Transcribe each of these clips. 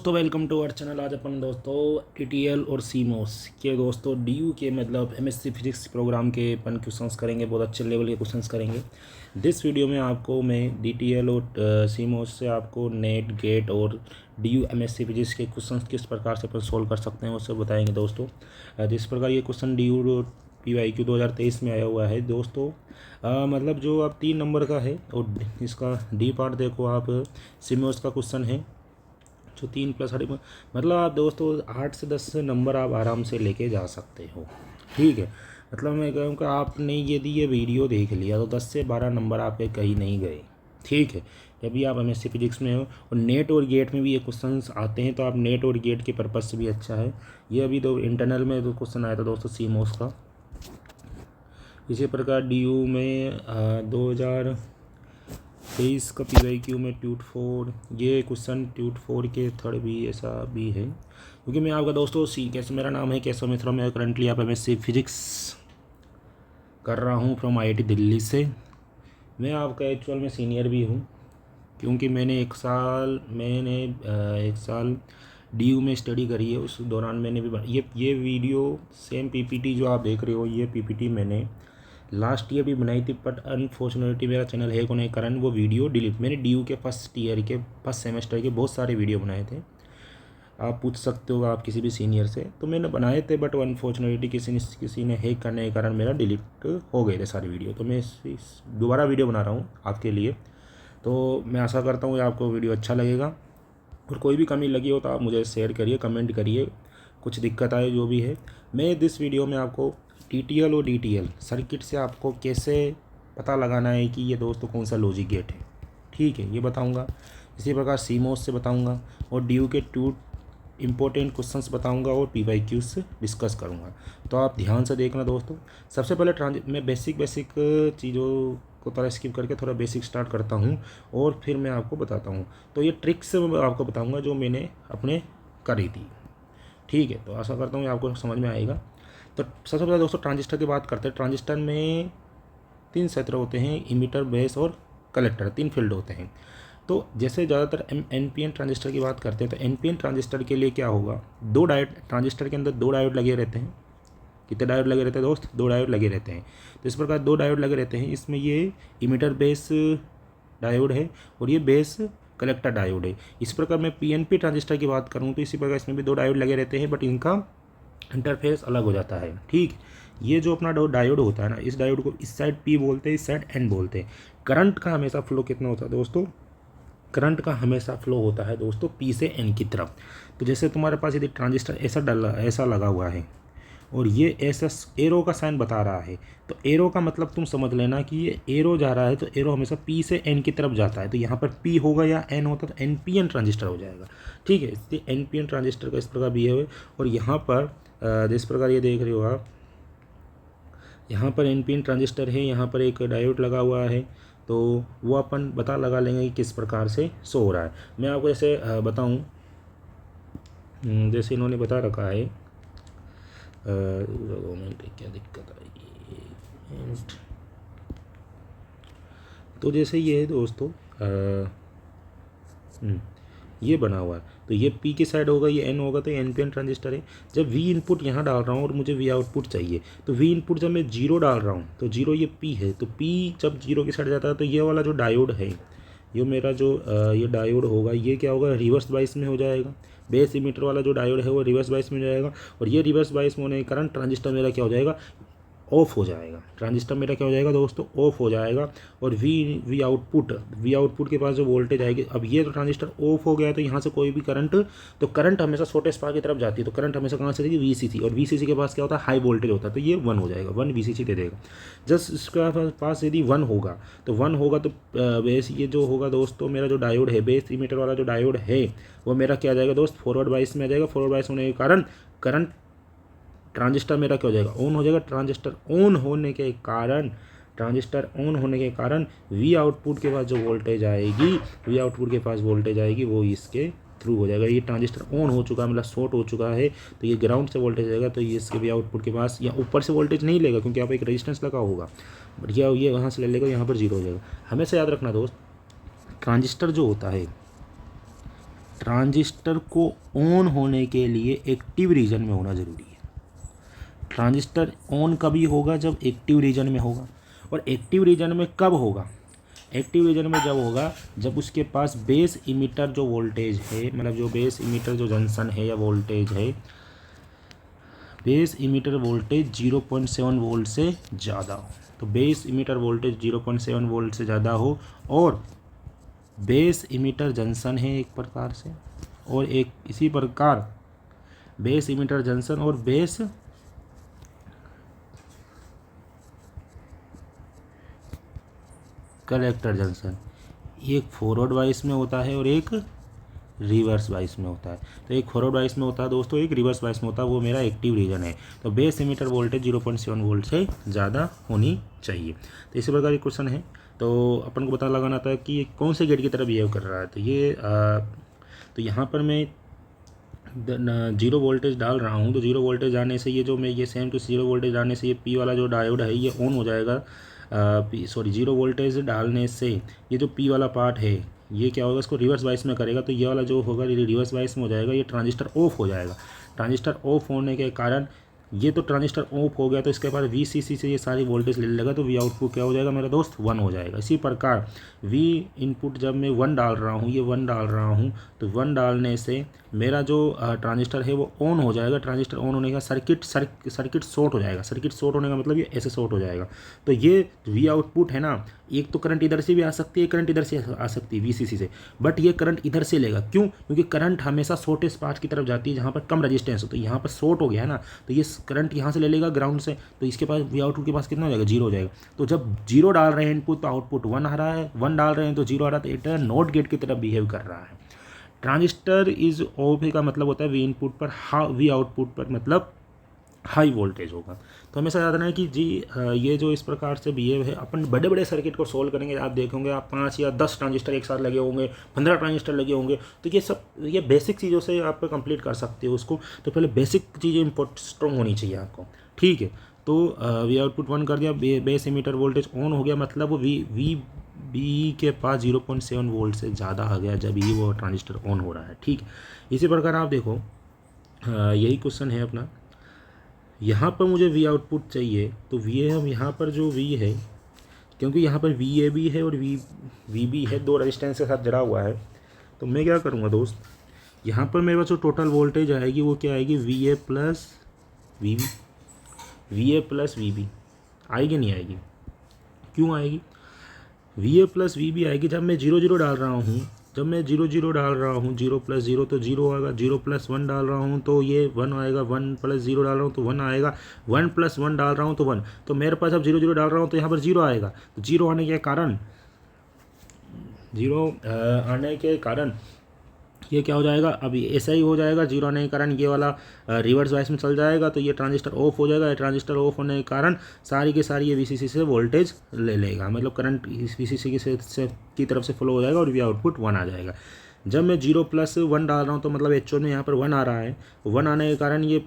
दोस्तों welcome to our channel. आज अपन दोस्तों टीटीएल और सीमोस के दोस्तों डीयू के मतलब एमएससी फिजिक्स प्रोग्राम के अपन क्वेश्चंस करेंगे। बहुत अच्छे लेवल के क्वेश्चंस करेंगे दिस वीडियो में। आपको मैं डीटीएल और सीमोस से आपको नेट गेट और डीयू एमएससी फिजिक्स के क्वेश्चंस किस प्रकार से अपन सोल्व कर सकते हैं उससे बताएंगे दोस्तों। जिस प्रकार ये क्वेश्चन डीयू PYQ 2023 में आया हुआ है दोस्तों। मतलब जो आप 3 नंबर का है और इसका डी पार्ट देखो आप सीमोस का क्वेश्चन है जो 3+8 मतलब आप दोस्तों 8 से 10 नंबर आप आराम से लेके जा सकते हो। ठीक है, मतलब मैं कहूँ कि आपने यदि ये वीडियो देख लिया तो 10 से 12 नंबर आपके कहीं नहीं गए। ठीक है, जब भी आप एमएससी फिजिक्स में हो और नेट और गेट में भी ये क्वेश्चंस आते हैं तो आप नेट और गेट के पर्पज़ से भी अच्छा है। ये अभी तो इंटरनल में तो क्वेश्चन आया था दोस्तों सीमोस का। इसी प्रकार डीयू में 2023 का PYQ में ट्यूट 4 ये क्वेश्चन ट्यूट 4 के थर्ड भी ऐसा भी है। क्योंकि मैं आपका दोस्तों कैसे मेरा नाम है केशव मिश्रा। मैं करंटली आप एमएससी फिजिक्स कर रहा हूँ फ्रॉम IIT दिल्ली से। मैं आपका एक्चुअल में सीनियर भी हूँ क्योंकि मैंने एक साल डीयू में स्टडी करी है। उस दौरान मैंने भी ये वीडियो सेम PPT जो आप देख रहे हो ये PPT मैंने लास्ट ईयर भी बनाई थी, बट अनफॉर्चुनेटली मेरा चैनल हैक होने के कारण वो वीडियो डिलीट। मैंने डीयू के फर्स्ट सेमेस्टर के बहुत सारे वीडियो बनाए थे। आप पूछ सकते हो आप किसी भी सीनियर से, तो मैंने बनाए थे बट अनफॉर्चुनेटली किसी ने हैक करने के कारण मेरा डिलीट हो गए थे सारे वीडियो। तो मैं दोबारा वीडियो बना रहा हूँ आपके लिए। तो मैं आशा करता हूँ आपको वीडियो अच्छा लगेगा और कोई भी कमी लगी हो तो आप मुझे शेयर करिए, कमेंट करिए, कुछ दिक्कत आए जो भी है। मैं दिस वीडियो में आपको TTL और DTL सर्किट से आपको कैसे पता लगाना है कि ये दोस्तों कौन सा लॉजिक गेट है, ठीक है, ये बताऊंगा। इसी प्रकार सीमोस से बताऊंगा और डीयू के 2 इम्पोर्टेंट क्वेश्चंस बताऊंगा और PYQ से डिस्कस करूंगा। तो आप ध्यान से देखना दोस्तों। सबसे पहले मैं बेसिक चीज़ों को थोड़ा स्किप करके थोड़ा बेसिक स्टार्ट करता हूँ और फिर मैं आपको बताता हूँ। तो ये ट्रिक्स मैं आपको बताऊँगा जो मैंने अपने करी थी। ठीक है, तो आशा करता हूँ आपको समझ में आएगा। तो सबसे पहले दोस्तों ट्रांजिस्टर की बात करते हैं। ट्रांजिस्टर में 3 क्षेत्र होते हैं, इमीटर, बेस और कलेक्टर, 3 फील्ड होते हैं। तो जैसे ज़्यादातर NPN ट्रांजिस्टर की बात करते हैं तो NPN ट्रांजिस्टर के लिए क्या होगा, 2 डायोड ट्रांजिस्टर के अंदर 2 डायोड लगे रहते हैं। कितने डायोड लगे रहते हैं दोस्त? 2 डायोड लगे रहते हैं। तो इस प्रकार 2 डायोड लगे रहते हैं। इसमें ये इमीटर बेस डायोड है और ये बेस कलेक्टर डायोड है। इस प्रकार मैं PNP ट्रांजिस्टर की बात करूँ तो इसी प्रकार इसमें भी 2 डायोड लगे रहते हैं बट इनका इंटरफेस अलग हो जाता है। ठीक, ये जो अपना डायोड होता है ना, इस डायोड को इस साइड P बोलते हैं, इस साइड N बोलते हैं। करंट का हमेशा फ्लो कितना होता है दोस्तों? करंट का हमेशा फ्लो होता है दोस्तों P से N की तरफ। तो जैसे तुम्हारे पास यदि ट्रांजिस्टर ऐसा लगा हुआ है और ये ऐसा एरो का साइन बता रहा है, तो एरो का मतलब तुम समझ लेना कि ये एरो जा रहा है तो एरो हमेशा P से N की तरफ जाता है। तो यहाँ पर P होगा या N होता तो NPN ट्रांजिस्टर हो जाएगा। ठीक है, इसलिए NPN ट्रांजिस्टर का इस प्रकार बिहेव है। और यहाँ पर जिस प्रकार ये देख रहे हो आप, यहाँ पर NPN ट्रांजिस्टर है, यहाँ पर एक डायोड लगा हुआ है। तो वो अपन पता लगा लेंगे कि किस प्रकार से शो हो रहा है। मैं आपको ऐसे बताऊँ, जैसे इन्होंने बता रखा है, क्या दिक्कत आएगी। तो जैसे ये है दोस्तों ये बना हुआ है, तो ये P की साइड होगा, ये N होगा, तो ये NPN ट्रांजिस्टर है। जब V इनपुट यहाँ डाल रहा हूँ और मुझे V आउटपुट चाहिए, तो V इनपुट जब मैं 0 डाल रहा हूँ तो 0 ये P है, तो P जब 0 की साइड जाता है तो ये वाला जो डायोड है, ये मेरा जो ये डायोड होगा, ये क्या होगा, रिवर्स बाइस में हो जाएगा। बेस इमीटर वाला जो डायोड है वो रिवर्स बाइस में हो जाएगा और ये रिवर्स बाइस में होने के कारण ट्रांजिस्टर मेरा क्या हो जाएगा, ऑफ हो जाएगा। ट्रांजिस्टर मेरा क्या हो जाएगा दोस्तों, ऑफ हो जाएगा। और वी आउटपुट के पास जो वोल्टेज आएगी, अब ये तो ट्रांजिस्टर ऑफ हो गया है तो यहाँ से कोई भी करंट हमेशा शॉर्टेस्ट पावर की तरफ जाती है। तो करंट हमेशा कहाँ से देगी, VCC, और VCC के पास क्या होता है, हाई वोल्टेज होता है, तो ये 1 हो जाएगा, 1 VCC दे देगा। जस्ट इसका पास यदि 1 होगा तो बेस ये जो होगा दोस्तों, मेरा जो डायोड है, बेस इमीटर वाला जो डायोड है वो मेरा क्या आ जाएगा दोस्त, फॉरवर्ड बाइस में आ जाएगा। फॉरवर्ड बाइस होने के कारण करंट ट्रांजिस्टर मेरा क्या हो जाएगा, ऑन हो जाएगा। ट्रांजिस्टर ऑन होने के कारण V आउटपुट के पास जो वोल्टेज आएगी, वो इसके थ्रू हो जाएगा। ये ट्रांजिस्टर ऑन हो चुका है, मतलब शॉर्ट हो चुका है, तो ये ग्राउंड से वोल्टेज आएगा, तो ये इसके V आउटपुट के पास या ऊपर से वोल्टेज नहीं लेगा क्योंकि यहाँ पर एक रेजिस्टेंस लगा होगा, बढ़िया ये वहाँ से ले लेगा, यहाँ पर 0 हो जाएगा। हमेशा याद रखना दोस्त, ट्रांजिस्टर जो होता है, ट्रांजिस्टर को ऑन होने के लिए एक्टिव रीजन में होना ज़रूरी है। ट्रांजिस्टर ऑन कभी होगा जब एक्टिव रीजन में होगा। और एक्टिव रीजन में कब होगा? एक्टिव रीजन में जब होगा जब उसके पास बेस इमीटर जो वोल्टेज है, मतलब जो बेस इमीटर जो जंक्शन है या वोल्टेज है, बेस इमीटर वोल्टेज 0.7 वोल्ट से ज़्यादा हो। तो बेस इमीटर वोल्टेज 0.7 वोल्ट से ज़्यादा हो और बेस इमीटर जंक्शन है एक प्रकार से, और एक इसी प्रकार बेस इमीटर जंक्शन और बेस कलेक्टर जंक्शन, एक फॉरवर्ड वाइस में होता है और एक रिवर्स वाइस में होता है। तो एक फॉरवर्ड वाइस में होता है दोस्तों, एक रिवर्स वाइस में होता है, वो मेरा एक्टिव रीजन है। तो बेस इमीटर वोल्टेज 0.7 वोल्ट से ज़्यादा होनी चाहिए। तो इसी प्रकार एक क्वेश्चन है, तो अपन को पता लगाना था कि ये कौन से गेट की तरह बिहेव कर रहा है। तो ये तो यहाँ पर मैं जीरो वोल्टेज डाल रहा हूँ, तो जीरो वोल्टेज डालने से ये जो मैं ये सेम टू जीरो वोल्टेज डालने से ये पी वाला जो डायोड है ये ऑन हो जाएगा। जीरो वोल्टेज डालने से ये जो पी वाला पार्ट है ये क्या होगा, इसको रिवर्स वाइस में करेगा, तो ये वाला जो होगा ये रिवर्स वाइस में हो जाएगा, ये ट्रांजिस्टर ऑफ हो जाएगा। ट्रांजिस्टर ऑफ होने के कारण ये तो ट्रांजिस्टर ऑफ हो गया, तो इसके बाद VCC से ये सारी वोल्टेज ले लेगा, तो वी आउटपुट क्या हो जाएगा मेरा दोस्त, 1 हो जाएगा। इसी प्रकार वी इनपुट जब मैं 1 डाल रहा हूँ, ये 1 डाल रहा हूँ, तो 1 डालने से मेरा जो ट्रांजिस्टर है वो ऑन हो जाएगा। ट्रांजिस्टर ऑन होने का सर्किट शॉर्ट हो जाएगा। सर्किट शॉर्ट होने का मतलब ये ऐसे शॉर्ट हो जाएगा। तो ये वी आउटपुट है ना, एक तो करंट इधर से भी आ सकती है, करंट इधर से आ सकती है VCC से, बट ये करंट इधर से लेगा। क्यों? क्योंकि करंट हमेशा शॉर्टेस्ट पाथ की तरफ जाती है जहाँ पर कम रजिस्टेंस हो। तो यहाँ पर शॉर्ट हो गया है ना, तो ये करंट यहाँ से ले लेगा ग्राउंड से, तो इसके पास वी आउटपुट के पास कितना हो जाएगा, 0 हो जाएगा। तो जब 0 डाल रहे हैं इनपुट तो आउटपुट 1 आ रहा है, 1 डाल रहे हैं तो 0 आ रहा है, तो इट नॉट गेट की तरफ बिहेव कर रहा है। ट्रांजिस्टर इज ऑफ का मतलब होता है वी इनपुट पर वी आउटपुट पर मतलब हाई वोल्टेज होगा। तो हमेशा याद रखना है कि जी ये जो इस प्रकार से बिहेव है, अपन बड़े बड़े सर्किट को सोल्व करेंगे, आप देखोगे आप 5 या 10 ट्रांजिस्टर एक साथ लगे होंगे, 15 ट्रांजिस्टर लगे होंगे, तो ये बेसिक चीज़ों से आप कंप्लीट कर सकते हो उसको। तो पहले बेसिक चीज़ें स्ट्रॉन्ग होनी चाहिए आपको, ठीक है। तो वी आउटपुट 1 कर दिया, बेस इमीटर वोल्टेज ऑन हो गया, मतलब वो वी के पास 0.7 वोल्ट से ज़्यादा आ गया जब ही वो ट्रांजिस्टर ऑन हो रहा है, ठीक है। इसी प्रकार आप देखो यही क्वेश्चन है अपना, यहाँ पर मुझे वी आउटपुट चाहिए, तो वी हम यहाँ पर जो वी है, क्योंकि यहाँ पर VAB है और VB है, 2 रेजिस्टेंस के साथ जुड़ा हुआ है, तो मैं क्या करूँगा दोस्त, यहाँ पर मेरे पास जो टोटल वोल्टेज आएगी वो क्या आएगी, VA प्लस VB आएगी, नहीं आएगी? क्यों आएगी? VA प्लस VB आएगी जब मैं 0 डाल रहा हूँ। जब मैं 0 डाल रहा हूँ, 0 प्लस 0 तो 0 आएगा, 0 प्लस 1 डाल रहा हूँ तो ये 1 आएगा, 1 प्लस 0 डाल रहा हूँ तो 1 आएगा, 1 प्लस 1 डाल रहा हूँ तो 1। तो मेरे पास अब 0 डाल रहा हूँ तो यहाँ पर 0 आएगा। तो 0 आने के कारण ये क्या हो जाएगा, अभी ऐसा ही हो जाएगा। 0 आने के कारण ये वाला रिवर्स वाइस में चल जाएगा, तो ये ट्रांजिस्टर ऑफ हो जाएगा। ट्रांजिस्टर ऑफ होने के कारण सारी की सारी ये VCC से वोल्टेज ले लेगा, मतलब करंट VCC की तरफ से फ्लो हो जाएगा और वी आउटपुट 1 आ जाएगा। जब मैं 0 प्लस 1 डाल रहा हूँ तो मतलब एक्चुअल में यहाँ पर 1 आ रहा है। 1 आने के कारण ये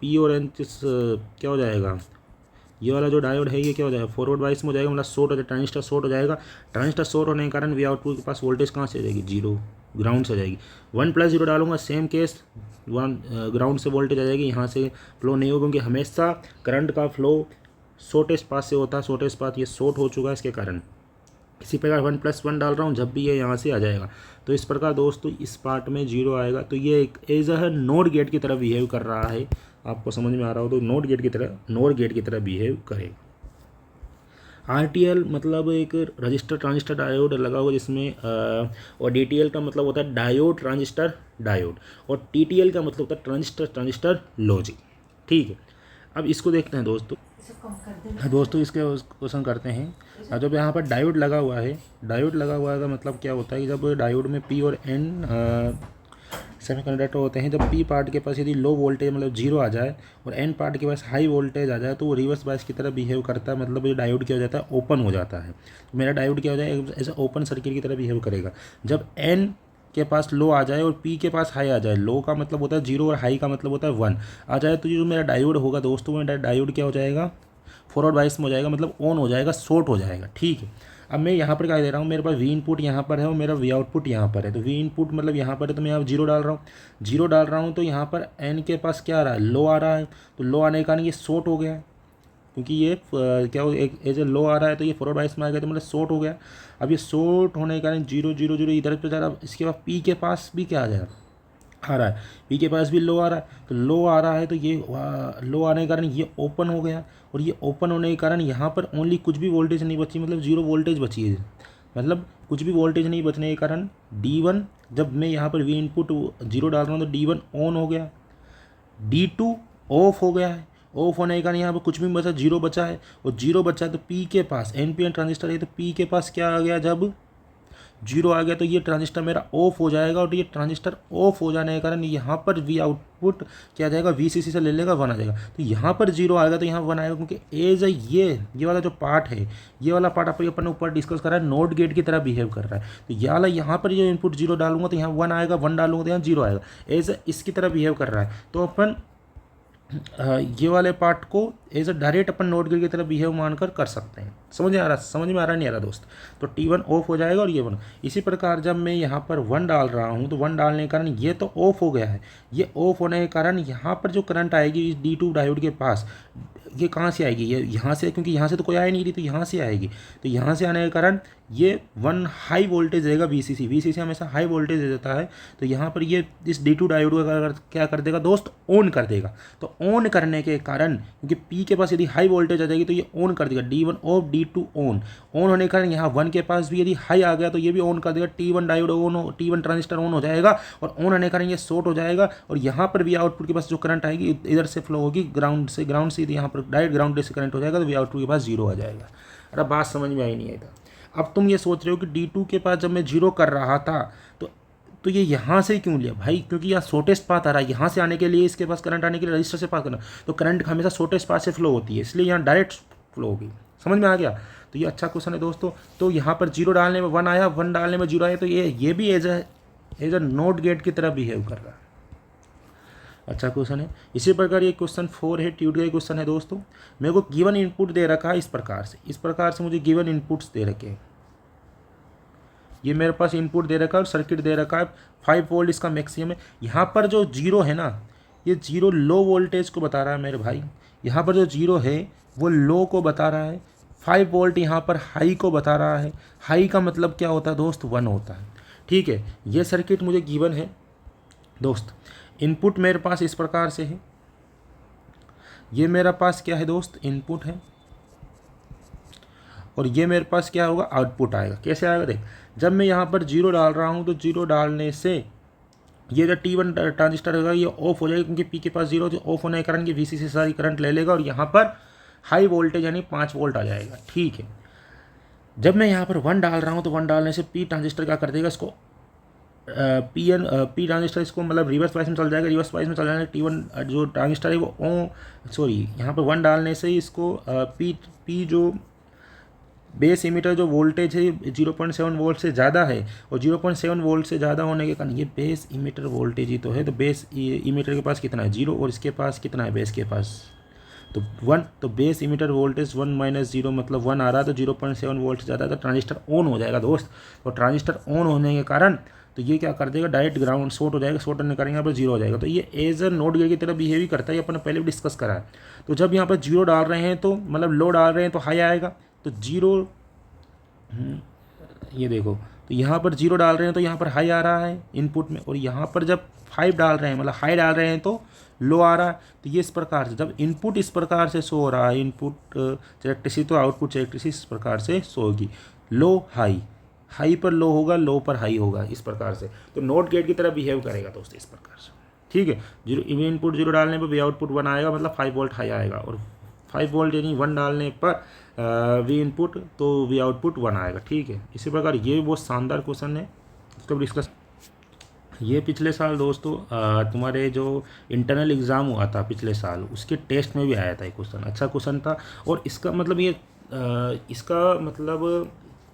P और N क्या हो जाएगा, ये वाला जो डायोड है ये क्या हो जाएगा, फॉरवर्ड वाइस में हो जाएगा, मतलब शॉर्ट हो जाएगा, ट्रांजिस्टर शॉर्ट हो जाएगा। ट्रांजिस्टर शॉर्ट होने के कारण वी आउटपुट के पास वोल्टेज कहाँ से आ जाएगी, 0 ग्राउंड से आ जाएगी। 1 प्लस 0 डालूंगा, सेम केस 1 ग्राउंड से वोल्टेज आ जाएगी, यहाँ से फ्लो नहीं होगा, क्योंकि हमेशा करंट का फ्लो शॉर्टेस्ट पाथ से होता है। शॉर्टेस्ट पाथ ये शॉर्ट हो चुका है इसके कारण। इसी प्रकार 1 प्लस 1 डाल रहा हूँ, जब भी ये यहाँ से आ जाएगा। तो इस प्रकार दोस्तों इस पार्ट में 0 आएगा, तो ये एक एज अ नोट गेट की तरह बिहेव कर रहा है। आपको समझ में आ रहा हो तो नोट गेट की तरह बिहेव करेगा। RTL मतलब एक रजिस्टर ट्रांजिस्टर डायोड लगा हुआ जिसमें और DTL का मतलब होता है डायोड ट्रांजिस्टर डायोड, और TTL का मतलब होता है ट्रांजिस्टर लॉजिक, ठीक है। अब इसको देखते हैं दोस्तों इसके क्वेश्चन करते हैं। जब यहाँ पर डायोड लगा हुआ है, का मतलब क्या होता है कि जब डायोड में P और N सेमीकंडक्टर होते हैं, जब P पार्ट के पास यदि लो वोल्टेज मतलब 0 आ जाए और N पार्ट के पास हाई वोल्टेज आ जाए तो वो रिवर्स बायस की तरह बिहेव करता है, मतलब ये डायोड क्या हो जाता है, ओपन हो जाता है। तो मेरा डायोड क्या हो जाएगा, ऐसा ओपन सर्किट की तरह बिहेव करेगा। जब N के पास लो आ जाए और P के पास हाई आ जाए, लो का मतलब होता है 0 और हाई का मतलब होता है 1 आ जाए, तो जो मेरा डायोड होगा दोस्तों, मेरा डायोड क्या हो जाएगा, फॉरवर्ड बायस में हो जाएगा, मतलब ऑन हो जाएगा, शॉर्ट हो जाएगा, ठीक है। अब मैं यहाँ पर क्या दे रहा हूँ, मेरे पास वी इनपुट यहाँ पर है और मेरा वी आउटपुट यहाँ पर है। तो वी इनपुट मतलब यहाँ पर है तो मैं यहाँ 0 डाल रहा हूँ, 0 डाल रहा हूँ। तो यहाँ पर एन के पास क्या आ रहा है, लो आ रहा है। तो लो आने के कारण ये शॉर्ट हो गया है, क्योंकि ये क्या हो एक एज ए लो आ रहा है, तो ये फॉरवर्ड बायस में आ गया, तो मतलब शॉर्ट हो गया। अब ये शॉर्ट होने के कारण 0 0 0 इधर पे जा रहा है। इसके बाद पी के पास भी क्या आ जाएगा, आ रहा है, पी के पास भी लो आ रहा है। तो लो आ रहा है तो ये लो आने के कारण ये ओपन हो गया, और ये ओपन होने के कारण यहाँ पर ओनली कुछ भी वोल्टेज नहीं बची, मतलब 0 वोल्टेज बची है। मतलब कुछ भी वोल्टेज नहीं बचने के कारण D1, जब मैं यहाँ पर वी इनपुट 0 डाल रहा हूँ तो D1 ऑन हो गया, D2 ऑफ हो गया है। ऑफ होने के कारण यहाँ पर कुछ भी नहीं बचा, 0 बचा है। और 0 बचा है तो पी के पास, NPN ट्रांजिस्टर है तो पी के पास क्या आ गया, जब 0 आ गया तो ये ट्रांजिस्टर मेरा ऑफ हो जाएगा। और ये ट्रांजिस्टर ऑफ हो जाने के कारण यहाँ पर वी आउटपुट क्या आ जाएगा, VCC से ले लेगा 1 आ जाएगा। तो यहाँ पर 0 आएगा तो यहाँ 1 आएगा, क्योंकि एज ये वाला जो पार्ट है, ये वाला पार्ट अपन ऊपर डिस्कस कर रहा है, नोट गेट की तरह बिहेव कर रहा है। तो ये वाला यहाँ पर जो इनपुट 0 डालूंगा तो यहाँ 1 आएगा, 1 डालूंगा तो यहाँ 0 आएगा, एज इसकी तरह बिहेव कर रहा है। तो अपन ये वाले पार्ट को एज अ डायरेक्ट अपन नोट गेट की तरह बिहेव मानकर कर सकते हैं। समझ में आ रहा नहीं आ रहा दोस्त। तो T1 ऑफ हो जाएगा और ये 1। इसी प्रकार जब मैं यहाँ पर 1 डाल रहा हूँ तो 1 डालने के कारण ये तो ऑफ हो गया है। ये ऑफ होने के कारण यहाँ पर जो करंट आएगी इस D2 डायोड के पास, ये कहाँ से आएगी, ये यहाँ से, क्योंकि यहाँ से तो कोई आया नहीं रही, तो यहाँ से आएगी। तो यहाँ से आने के कारण ये 1 हाई वोल्टेज देगा, VCC हमेशा हाई वोल्टेज दे देता है। तो यहाँ पर ये इस D2 डायोड को क्या कर देगा दोस्त, ऑन कर देगा। तो ऑन करने के कारण, क्योंकि P के पास यदि हाई वोल्टेज आ जाएगी तो ये ऑन कर देगा, D1 ऑफ D2 ऑन होने के कारण यहाँ 1 के पास भी यदि हाई आ गया तो ये भी ऑन कर देगा, T1 diode on, T1 transistor on हो जाएगा। और ऑन होने के कारण ये शॉर्ट हो जाएगा, और यहाँ पर भी आउटपुट के पास जो करंट आएगी इधर से फ्लो होगी ग्राउंड से यहाँ पर डायरेक्ट ग्राउंड से करंट हो जाएगा, तो वी आउटपुट के पास 0 आ जाएगा। अरे बात समझ में आई नहीं आई था। अब तुम ये सोच रहे हो कि D2 के पास जब मैं 0 कर रहा था तो ये यहाँ से क्यों लिया भाई, क्योंकि यहाँ शॉर्टेस्ट पाथ आ रहा है। यहाँ से आने के लिए, इसके पास करंट आने के लिए रजिस्टर से पास करना, तो करंट हमेशा शॉर्टेस्ट पाथ से फ्लो होती है, इसलिए यहाँ डायरेक्ट फ्लो होगी। समझ में आ गया। तो ये अच्छा क्वेश्चन है दोस्तों। तो यहाँ पर 0 डालने में 1 आया, 1 डालने में 0 आया, तो ये भी एज अ नोट गेट की तरह बिहेव कर रहा है। अच्छा क्वेश्चन है। इसी प्रकार ये क्वेश्चन 4 है, ट्यूट का क्वेश्चन है दोस्तों। मेरे को गिवन इनपुट दे रखा है इस प्रकार से मुझे गिवन इनपुट्स दे रखे हैं। ये मेरे पास इनपुट दे रखा है और सर्किट दे रखा है, 5 वोल्ट इसका मैक्सिमम है। यहाँ पर जो 0 है ना, ये 0 लो वोल्टेज को बता रहा है मेरे भाई। यहाँ पर जो 0 है वो लो को बता रहा है, 5 वोल्ट यहाँ पर हाई को बता रहा है। हाई का मतलब क्या होता है दोस्त, 1 होता है। ठीक है, ये सर्किट मुझे गिवन है दोस्त। इनपुट मेरे पास इस प्रकार से है, ये मेरा पास क्या है दोस्त, इनपुट है, और ये मेरे पास क्या होगा, आउटपुट आएगा। कैसे आएगा देख, जब मैं यहाँ पर 0 डाल रहा हूँ तो 0 डालने से ये जो T1 ट्रांजिस्टर होगा ये ऑफ हो जाएगा, क्योंकि P के पास 0 जो ऑफ होने के कारण कि VCC से सारी करंट ले लेगा और यहाँ पर हाई वोल्टेज यानी 5 वोल्ट आ जाएगा। ठीक है, जब मैं यहाँ पर 1 डाल रहा हूँ तो 1 डालने से P ट्रांजिस्टर क्या कर देगा, इसको P ट्रांजिस्टर इसको मतलब रिवर्स वाइस में चल जाएगा। रिवर्स वाइस में चल जाएगा, T1 जो ट्रांजिस्टर है वो यहाँ पर 1 डालने से इसको P जो बेस इमीटर जो वोल्टेज है 0.7 वोल्ट से ज़्यादा है, और 0.7 वोल्ट से ज़्यादा होने के कारण ये बेस इमीटर वोल्टेज ही तो है। तो बेस इमीटर के पास कितना है, 0, और इसके पास कितना है, बेस के पास तो 1। तो बेस इमीटर वोल्टेज 1 - 0 मतलब 1 आ रहा है, तो 0.7 वोल्ट से ज़्यादा तो ट्रांजिस्टर ऑन हो जाएगा दोस्त। और ट्रांजिस्टर ऑन होने के कारण तो ये क्या कर देगा, डायरेक्ट ग्राउंड शॉर्ट हो जाएगा। शॉर्ट होने के कारण यहाँ पर 0 हो जाएगा। तो ये एज अ नोट गेट की तरह बिहेव ही करता है, ये अपन ने पहले भी डिस्कस करा है। तो जब यहाँ पर 0 डाल रहे हैं तो मतलब लो डाल रहे हैं तो हाई आएगा। तो 0 ये देखो, तो यहाँ पर 0 डाल रहे हैं तो यहाँ पर हाई आ रहा है इनपुट में, और यहाँ पर जब 5 डाल रहे हैं मतलब हाई डाल रहे हैं तो लो आ रहा है। तो ये इस प्रकार से जब इनपुट इस प्रकार से शो हो रहा है, इनपुट कैरेक्टरिस्टिक तो आउटपुट कैरेक्टरिस्टिक इस प्रकार से शो होगी, लो हाई, हाई पर लो होगा, लो पर हाई होगा, इस प्रकार से। तो नोट गेट की तरह बिहेव करेगा दोस्तों इस प्रकार से। ठीक है, 0 इनपुट 0 डालने पर वी आउटपुट 1 आएगा, मतलब 5 वोल्ट हाई आएगा, और 5 वोल्ट यानी 1 डालने पर वी इनपुट तो वी आउटपुट 1 आएगा। ठीक है, इसी प्रकार ये बहुत शानदार क्वेश्चन है, इसको डिस्कस। ये पिछले साल दोस्तों तुम्हारे जो इंटरनल एग्ज़ाम हुआ था पिछले साल, उसके टेस्ट में भी आया था ये क्वेश्चन। अच्छा क्वेश्चन था, और इसका मतलब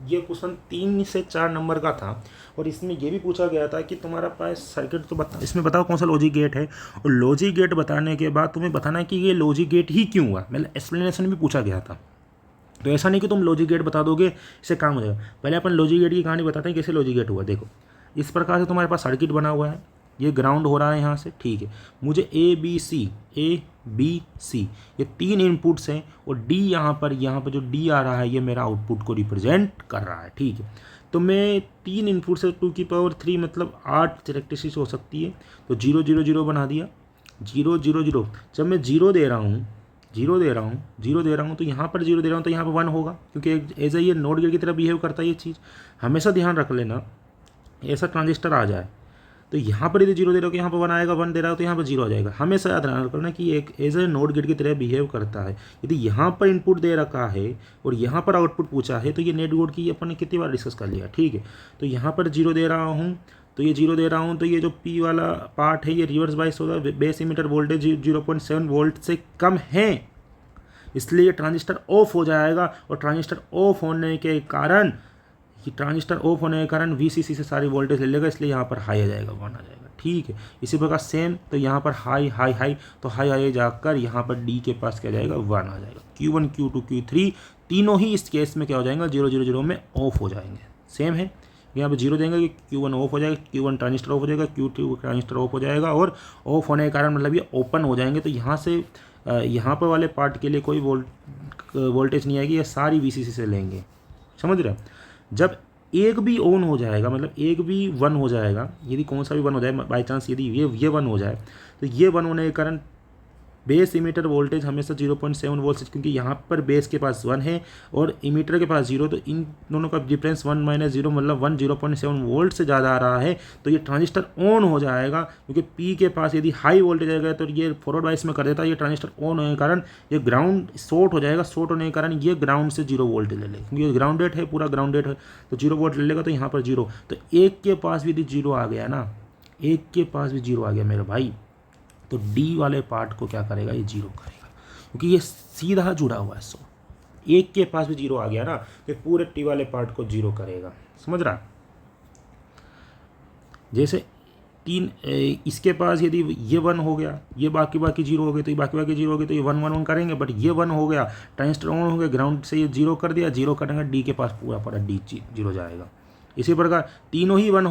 ये क्वेश्चन 3 से 4 नंबर का था। और इसमें ये भी पूछा गया था कि तुम्हारा पास सर्किट तो बता, इसमें बताओ कौन सा लॉजिक गेट है, और लॉजिक गेट बताने के बाद तुम्हें बताना है कि ये लॉजिक गेट ही क्यों हुआ, मतलब एक्सप्लेनेशन भी पूछा गया था। तो ऐसा नहीं कि तुम लॉजिक गेट बता दोगे इससे काम हो जाएगा। पहले अपन लॉजिक गेट की कहानी बताते हैं कैसे लॉजिक गेट हुआ। देखो इस प्रकार से तुम्हारे पास सर्किट बना हुआ है, ये ग्राउंड हो रहा है यहाँ से, ठीक है। मुझे ए बी सी ये 3 इनपुट्स हैं और डी यहाँ पर जो डी आ रहा है ये मेरा आउटपुट को रिप्रेजेंट कर रहा है, ठीक है। तो मैं 3 इनपुट से 2 की पावर 3 मतलब 8 कैरेक्टरिस्टिक्स हो सकती है। तो 0 0 0 बना दिया, 0 0 0। जब मैं 0 दे रहा हूँ तो यहाँ पर 0 दे रहा हूँ तो यहाँ पर 1 होगा, क्योंकि एज ए ये नोट गेट की तरह बिहेव करता है ये चीज़। हमेशा ध्यान रख लेना, ऐसा ट्रांजिस्टर आ जाए तो यहाँ पर यदि 0 दे रहा हो तो यहाँ पर 1 आएगा, 1 दे रहा हो तो यहाँ पर 0 आ जाएगा। हमेशा याद रखना कि एक एज ए नोट गेट की तरह बिहेव करता है। यदि यहाँ पर इनपुट दे रखा है और यहाँ पर आउटपुट पूछा है तो ये नेट गेट की अपन ने कितनी बार डिस्कस कर लिया, ठीक है। तो यहाँ पर 0 दे रहा हूँ तो ये 0 दे रहा हूँ तो ये जो P वाला पार्ट है ये रिवर्स बाइस होगा, बेस इमीटर वोल्टेज 0.7 वोल्ट से कम है, इसलिए ट्रांजिस्टर ऑफ हो जाएगा। और ट्रांजिस्टर ऑफ होने के कारण VCC से सारी वोल्टेज ले लेगा, इसलिए यहाँ पर हाई आ जाएगा, 1 आ जाएगा, ठीक है। इसी प्रकार सेम तो यहाँ पर हाई तो हाई जाकर यहाँ पर D के पास क्या जाएगा, 1 आ जाएगा। Q1 Q2 Q3 तीनों ही इस केस में क्या हो जाएगा, 0 0 0 में ऑफ हो जाएंगे। सेम है, यहाँ पर 0 देंगे कि Q1 ऑफ हो जाएगा, Q1 ट्रांजिस्टर ऑफ हो जाएगा, Q2 ट्रांजिस्टर ऑफ हो जाएगा और ऑफ होने के कारण मतलब ये ओपन हो जाएंगे। तो यहाँ से यहाँ पर वाले पार्ट के लिए कोई वोल्टेज नहीं आएगी, ये सारी VCC से लेंगे, समझ रहे हो। जब एक भी ऑन हो जाएगा मतलब एक भी 1 हो जाएगा, यदि कौन सा भी 1 हो जाए बाई चांस, यदि ये 1 हो जाए तो ये 1 होने के कारण बेस इमीटर वोल्टेज हमेशा 0.7 वोल्ट, क्योंकि यहाँ पर बेस के पास 1 है और इमीटर के पास 0, तो इन दोनों का डिफरेंस 1 - 0 मतलब 1 0.7 वोल्ट से ज़्यादा आ रहा है। तो ये ट्रांजिस्टर ऑन हो जाएगा, क्योंकि P के पास यदि हाई वोल्टेज आएगा तो ये फॉरवर्ड बाइस में कर देता है। ये ट्रांजिस्टर ऑन होने के कारण ये ग्राउंड शॉर्ट हो जाएगा, शॉर्ट होने के कारण ये ग्राउंड से 0 वोल्टेज ले लेगा, क्योंकि ग्राउंडेड है, पूरा ग्राउंडेड है, तो 0 वोल्ट ले लेगा। तो यहाँ पर 0, तो एक के पास भी यदि 0 आ गया ना, एक के पास भी 0 आ गया मेरे भाई, तो D वाले पार्ट को क्या करेगा, ये 0 करेगा, क्योंकि ये सीधा जुड़ा हुआ है। सो एक के पास भी 0 आ गया ना तो पूरे T वाले पार्ट को 0 करेगा, समझ रहा। जैसे 3 इसके पास यदि ये 1 हो गया, ये बाकी 0 हो गए, तो ये बाकी 0 हो गए, तो ये 1 1 1 करेंगे। बट ये 1 हो गया, ट्रांजिस्टर ऑन हो गया, ग्राउंड से ये 0 कर दिया, 0 करेंगे, D के पास पूरा D 0 जाएगा। इसी प्रकार तीनों ही 1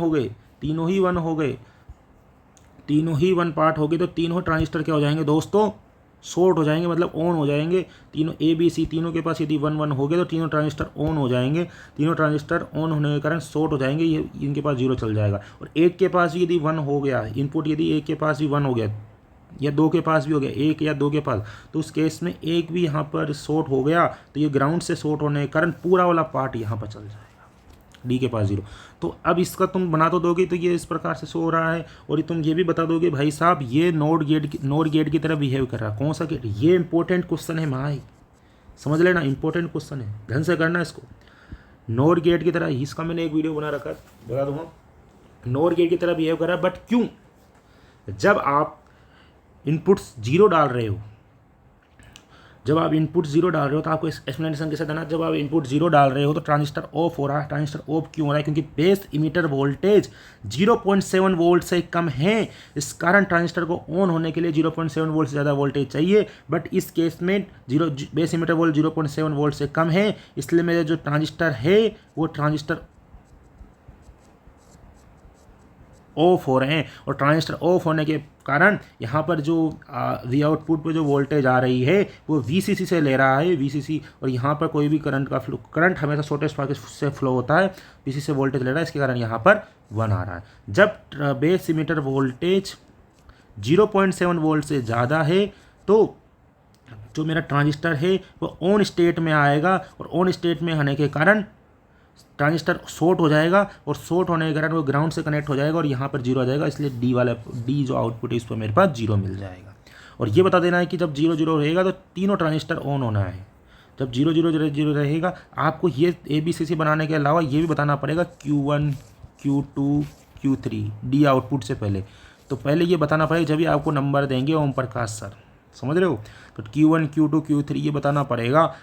1 पार्ट हो गए, तो तीनों ट्रांजिस्टर क्या हो जाएंगे दोस्तों, शॉर्ट हो जाएंगे, मतलब ऑन हो जाएंगे। तीनों ABC तीनों के पास यदि 1 1 हो गए तो तीनों ट्रांजिस्टर ऑन हो जाएंगे। तीनों ट्रांजिस्टर ऑन होने के कारण शॉर्ट हो जाएंगे, ये इनके पास 0 चल जाएगा। और एक के पास यदि 1 हो गया इनपुट, यदि एक के पास भी 1 हो गया या 2 के पास भी हो गया, 1 या 2 के पास, तो उस केस में एक भी यहाँ पर शॉर्ट हो गया तो ये ग्राउंड से शॉर्ट होने के कारण पूरा वाला पार्ट यहाँ पर चल जाएगा, D के पास 0। तो अब इसका तुम बना तो दोगे तो ये इस प्रकार से शो हो रहा है। और तुम ये भी बता दोगे भाई साहब ये नोट गेट की तरह बिहेव कर रहा है। कौन सा गेट, ये इंपॉर्टेंट क्वेश्चन है भाई, समझ लेना, इंपॉर्टेंट क्वेश्चन है, ध्यान से करना इसको। नोट गेट की तरह, इसका मैंने एक वीडियो बना रखा है, बता दूंगा। नोट गेट की तरह बिहेव कर रहा है, बट क्यों? जब आप इनपुट्स 0 डाल रहे हो, जब आप इनपुट 0 डाल रहे हो तो आपको एक्सप्लेनेशन कैसे देना। जब आप इनपुट 0 डाल रहे हो तो ट्रांजिस्टर ऑफ हो रहा है। ट्रांजिस्टर ऑफ क्यों हो रहा है? क्योंकि बेस इमीटर वोल्टेज 0.7 वोल्ट से कम है, इस कारण ट्रांजिस्टर को ऑन होने के लिए 0.7 वोल्ट से ज़्यादा वोल्टेज चाहिए। बट इस केस में बेस इमीटर वोल्ट 0.7 वोल्ट से कम है, इसलिए मेरे जो ट्रांजिस्टर है वो ट्रांजिस्टर ऑफ हो रहे हैं। और ट्रांजिस्टर ऑफ होने के कारण यहाँ पर जो वी आउटपुट पर जो वोल्टेज आ रही है वो VCC से ले रहा है, VCC। और यहाँ पर कोई भी करंट हमेशा शॉर्टेस्ट पाथ से फ्लो होता है, VCC से वोल्टेज ले रहा है, इसके कारण यहाँ पर 1 आ रहा है। जब बेस इमीटर वोल्टेज 0.7 वोल्ट से ज़्यादा है तो जो मेरा ट्रांजिस्टर है वो ऑन स्टेट में आएगा, और ऑन स्टेट में आने के कारण ट्रांजिस्टर शॉर्ट हो जाएगा, और शॉर्ट होने के कारण वो ग्राउंड से कनेक्ट हो जाएगा और यहाँ पर 0 आ जाएगा। इसलिए D जो आउटपुट है इस पर मेरे पास 0 मिल जाएगा। और ये बता देना है कि जब 0 0 रहेगा तो तीनों ट्रांजिस्टर ऑन होना है। जब 0 0 0 रहेगा, आपको ये ABCC बनाने के अलावा ये भी बताना पड़ेगा Q1 Q2 Q3 D output से पहले। तो पहले ये बताना पड़ेगा, जब भी आपको नंबर देंगे ओम प्रकाश सर, समझ रहे हो। तो Q1 Q2 Q3 ये बताना पड़ेगा।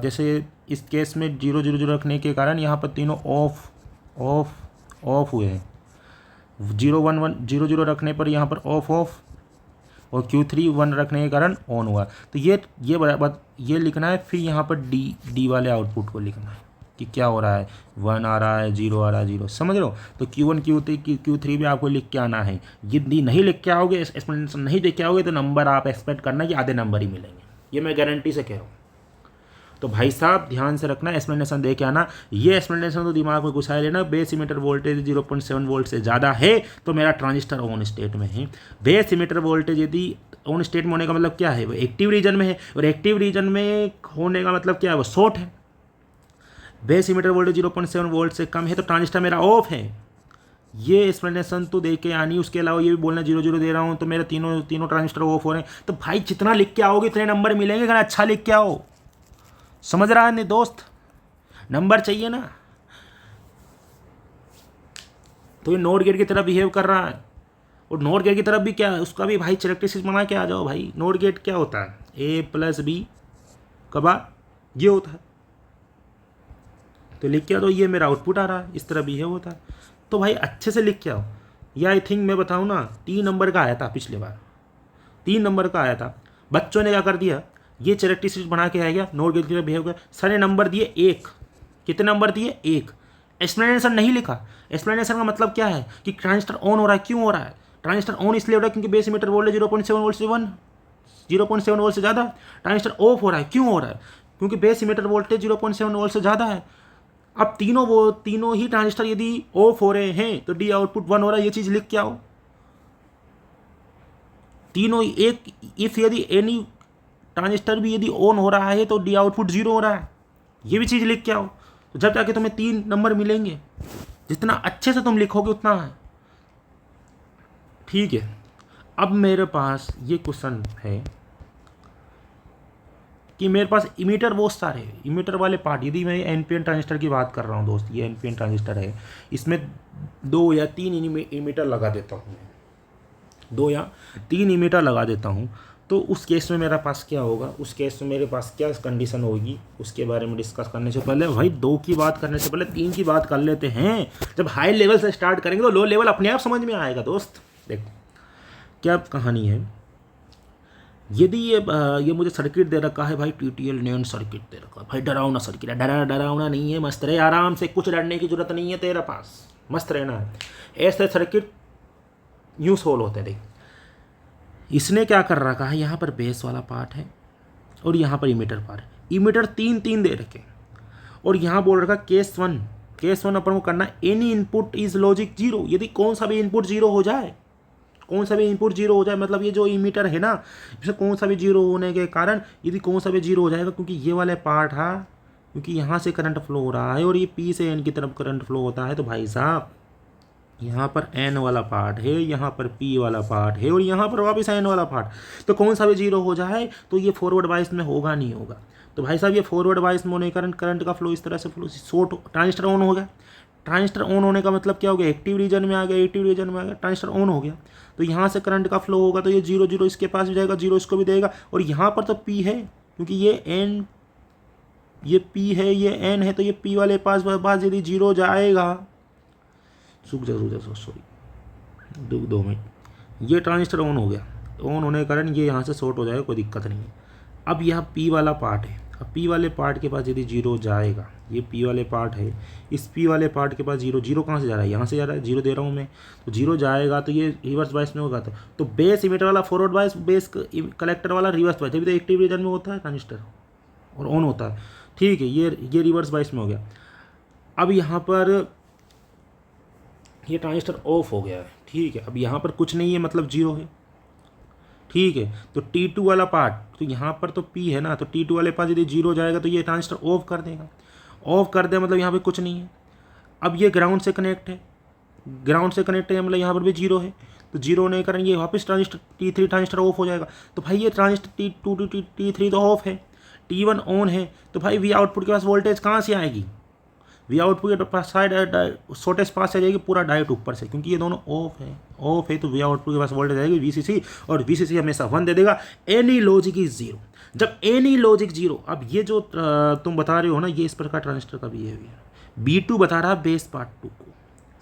जैसे इस केस में 0 0 0 रखने के कारण यहाँ पर तीनों ऑफ हुए हैं। 0 1 1 0 0 रखने पर यहाँ पर ऑफ, और Q3 1 रखने के कारण ऑन हुआ। तो ये बराबर ये लिखना है, फिर यहाँ पर डी वाले आउटपुट को लिखना है कि क्या हो रहा है, 1 आ रहा है, 0 आ रहा है, 0, समझ लो। तो Q1 Q3 भी आपको लिख के आना है। ये नहीं लिख के आओगे, एक्सप्लेनेशन नहीं देख के आओगे तो नंबर आप एक्सपेक्ट करना कि आधे नंबर ही मिलेंगे, ये मैं गारंटी से कह रहा हूँ। तो भाई साहब ध्यान से रखना, एक्सप्लेनेशन दे के आना। ये एक्सप्लेनेशन तो दिमाग में घुसाए लेना। बेस इमीटर वोल्टेज 0.7 वोल्ट से ज़्यादा है तो मेरा ट्रांजिस्टर ऑन स्टेट में है। बेस इमीटर वोल्टेज यदि ऑन स्टेट में होने का मतलब क्या है, वो एक्टिव रीजन में है, और एक्टिव रीजन में होने का मतलब क्या है, वो शॉर्ट है। बेस इमीटर वोल्टेज 0.7 वोल्ट से कम है तो ट्रांजिस्टर मेरा ऑफ है। ये एक्सप्लेनेशन तो दे के आनी। उसके अलावा ये भी बोलना 0 दे रहा हूँ तो मेरे तीनों ट्रांजिस्टर ऑफ हो रहे हैं। तो भाई जितना लिख के आओगे इतने नंबर मिलेंगे, अगर अच्छा लिख के आओ। समझ रहा है नहीं दोस्त, नंबर चाहिए ना। तो ये नोट गेट की तरफ बिहेव कर रहा है, और नोट गेट की तरफ भी क्या है, उसका भी भाई कैरेक्टरिस्टिक्स बना के आ जाओ भाई। नोट गेट क्या होता है, A+B कबा ये होता है। तो लिख के आओ, तो ये मेरा आउटपुट आ रहा है, इस तरह बिहेव होता है। तो भाई अच्छे से लिख के आओ। या आई थिंक मैं बताऊँ ना, 3 नंबर का आया था पिछले बार, 3 नंबर का आया था। बच्चों ने क्या कर दिया, ये कैरेक्टरिस्टिक्स बना के आ गया, नोट गेट की तरह बिहेव कर, सारे नंबर दिए 1। कितने नंबर दिए, 1। एक्सप्लेनेशन नहीं लिखा। एक्सप्लेनेशन का मतलब क्या है कि ट्रांजिस्टर ऑन हो रहा है, क्यों हो रहा है। ट्रांजिस्टर ऑन इसलिए हो रहा है क्योंकि बेस इमीटर वोल्टेज 0.7 वोल्ट से 0.7 वोल्ट से ज़्यादा। ट्रांजिस्टर ऑफ हो रहा है, क्यों हो रहा है, क्योंकि बेस इमीटर वोल्टेज 0.7 वोल्ट से ज़्यादा है। अब तीनों ही ट्रांजिस्टर यदि ऑफ हो रहे हैं तो डी आउटपुट 1 हो रहा है। ये चीज़ लिख के आओ। तीनों एक, इफ यदि एनी ट्रांजिस्टर भी यदि ऑन हो रहा है तो डी आउटपुट 0 हो रहा है। ये भी चीज़ लिख के आओ, तो जब जाके तुम्हें 3 नंबर मिलेंगे। जितना अच्छे से तुम लिखोगे उतना है, ठीक है। अब मेरे पास ये क्वेश्चन है कि मेरे पास इमीटर बहुत सारे हैं, इमीटर वाले पार्ट। यदि मैं एनपीएन ट्रांजिस्टर की बात कर रहा हूँ दोस्त, ये एनपीएन ट्रांजिस्टर है, इसमें 2 या 3 इमीटर लगा देता हूँ, 2 या 3 इमीटर लगा देता हूँ। तो उस केस में मेरे पास क्या होगा, उस केस में मेरे पास क्या कंडीशन होगी, उसके बारे में डिस्कस करने से पहले भाई 2 की बात करने से पहले 3 की बात कर लेते हैं। जब हाई लेवल से स्टार्ट करेंगे तो लो लेवल अपने आप समझ में आएगा दोस्त। देखो क्या कहानी है। यदि ये मुझे सर्किट दे रखा है भाई, TTL नैंड सर्किट दे रखा है भाई, डरावना सर्किट है। डरावना नहीं है, मस्त रहे आराम से, कुछ डरने की जरूरत नहीं है तेरे पास, मस्त रहना है। ऐसे सर्किट यूँ सोल्व होते हैं। देख इसने क्या कर रखा है, यहाँ पर बेस वाला पार्ट है और यहाँ पर इमीटर पार्ट है। इमीटर 3 दे रखे, और यहाँ बोल रखा केस वन अपन को करना एनी इनपुट इज लॉजिक 0। यदि कौन सा भी इनपुट 0 हो जाए, मतलब ये जो इमीटर है ना, इसमें कौन सा भी 0 होने के कारण यदि कौन सा भी 0 हो जाएगा, क्योंकि ये वाले पार्ट है, क्योंकि यहाँ से करंट फ्लो हो रहा है और ये P से N की तरफ करंट फ्लो होता है। तो भाई साहब यहाँ पर N वाला पार्ट है, यहाँ पर P वाला पार्ट है, और यहाँ पर वापस N वाला पार्ट। तो कौन सा भी 0 हो जाए तो ये फॉरवर्ड बाइस में होगा नहीं होगा। तो भाई साहब ये फॉरवर्ड बाइस में होने के कारण करंट का फ्लो इस तरह से फ्लो, शॉर्ट ट्रांजिस्टर ऑन हो गया। ट्रांजिस्टर ऑन होने का मतलब क्या हो गया, एक्टिव रीजन में आ गया, ट्रांजिस्टर ऑन हो गया। तो यहाँ से करंट का फ्लो होगा, तो ये 0 इसके पास भी जाएगा, 0 इसको भी देगा। और यहाँ पर तो P है, क्योंकि ये P है, ये N है, तो ये P वाले पास यदि 0 जाएगा, सॉरी 2 मिनट, ये ट्रांजिस्टर ऑन हो गया। ऑन होने के कारण ये यहाँ से शॉर्ट हो जाएगा, कोई दिक्कत नहीं है। अब यहाँ P वाला पार्ट है, अब P वाले पार्ट के पास यदि 0 जाएगा, ये P वाले पार्ट है, इस P वाले पार्ट के पास 0 कहाँ से जा रहा है, यहाँ से जा रहा है, 0 दे रहा हूँ मैं। तो 0 जाएगा तो ये रिवर्स बायस में होगा। तो बेस इमीटर वाला फॉरवर्ड बायस, बेस कलेक्टर वाला रिवर्स बायस, अभी तो एक्टिव रीजन में होता है ट्रांजिस्टर और ऑन होता है, ठीक है। ये रिवर्स बायस में हो गया। अब यहाँ पर ये ट्रांजिस्टर ऑफ हो गया है, ठीक है। अब यहाँ पर कुछ नहीं है, मतलब 0 है, ठीक है। तो T2 वाला पार्ट, तो यहाँ पर तो P है ना, तो T2 वाले पास यदि 0 जाएगा तो ये ट्रांजिस्टर ऑफ कर देगा। ऑफ कर दे मतलब यहाँ पे कुछ नहीं है। अब ये ग्राउंड से कनेक्ट है, मतलब यहाँ पर भी 0 है। तो 0 होने के कारण ये वापस ट्रांजिस्टर T3 ट्रांजिस्टर ऑफ हो जाएगा। तो भाई ये ट्रांजिस्टर T2 T3 तो ऑफ है, T1 ऑन है। तो भाई V आउटपुट के पास वोल्टेज कहाँ से आएगी, V आउटपुट के पास साइड शॉर्टेज पास से जाएगी, पूरा डायोड ऊपर से, क्योंकि ये दोनों ऑफ है। तो V आउटपुट के पास वोल्टेज आएगी VCC, और VCC हमेशा 1 दे देगा। Any logic is 0। जब एनी लॉजिक 0, अब ये जो तुम बता रहे हो ना, ये इस प्रकार ट्रांजिस्टर का बिहेवियर B2 बता रहा है बेस पार्ट 2 को,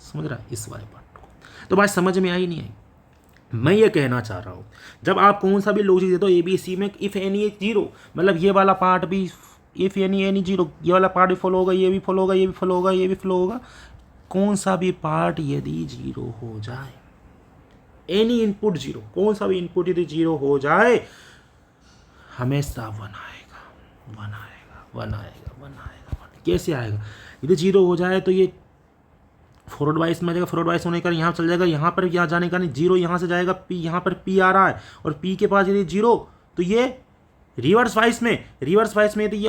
समझ रहा है, इस वाले पार्ट को। तो बात समझ में आई नहीं आई, मैं ये कहना चाह रहा हूँ, जब आप कौन सा भी लॉजिक देते हो ए बी सी में, इफ़ एनी जीरो, मतलब ये वाला पार्ट भी इफ़ एनी जीरो, ये वाला पार्ट भी फॉलो होगा, ये भी फॉलो होगा, ये भी फॉलो होगा, ये भी फॉलो होगा, कौन सा भी पार्ट यदि जीरो हो जाए, एनी इनपुट जीरो, कौन सा भी इनपुट यदि जीरो हो जाए, हमेशा वन आएगा, वन आएगा, वन आएगा, वन आएगा, वन। कैसे आएगा? यदि जीरो हो जाए तो ये फॉरवर्ड वाइस में जाएगा, फॉरवर्ड वाइस होने का यहाँ चल जाएगा, यहाँ पर यहाँ जाने का नहीं, जीरो यहाँ से जाएगा, पी यहाँ पर पी आ रहा है और पी के पास यदि जीरो, तो ये रिवर्स वाइस में यदि ये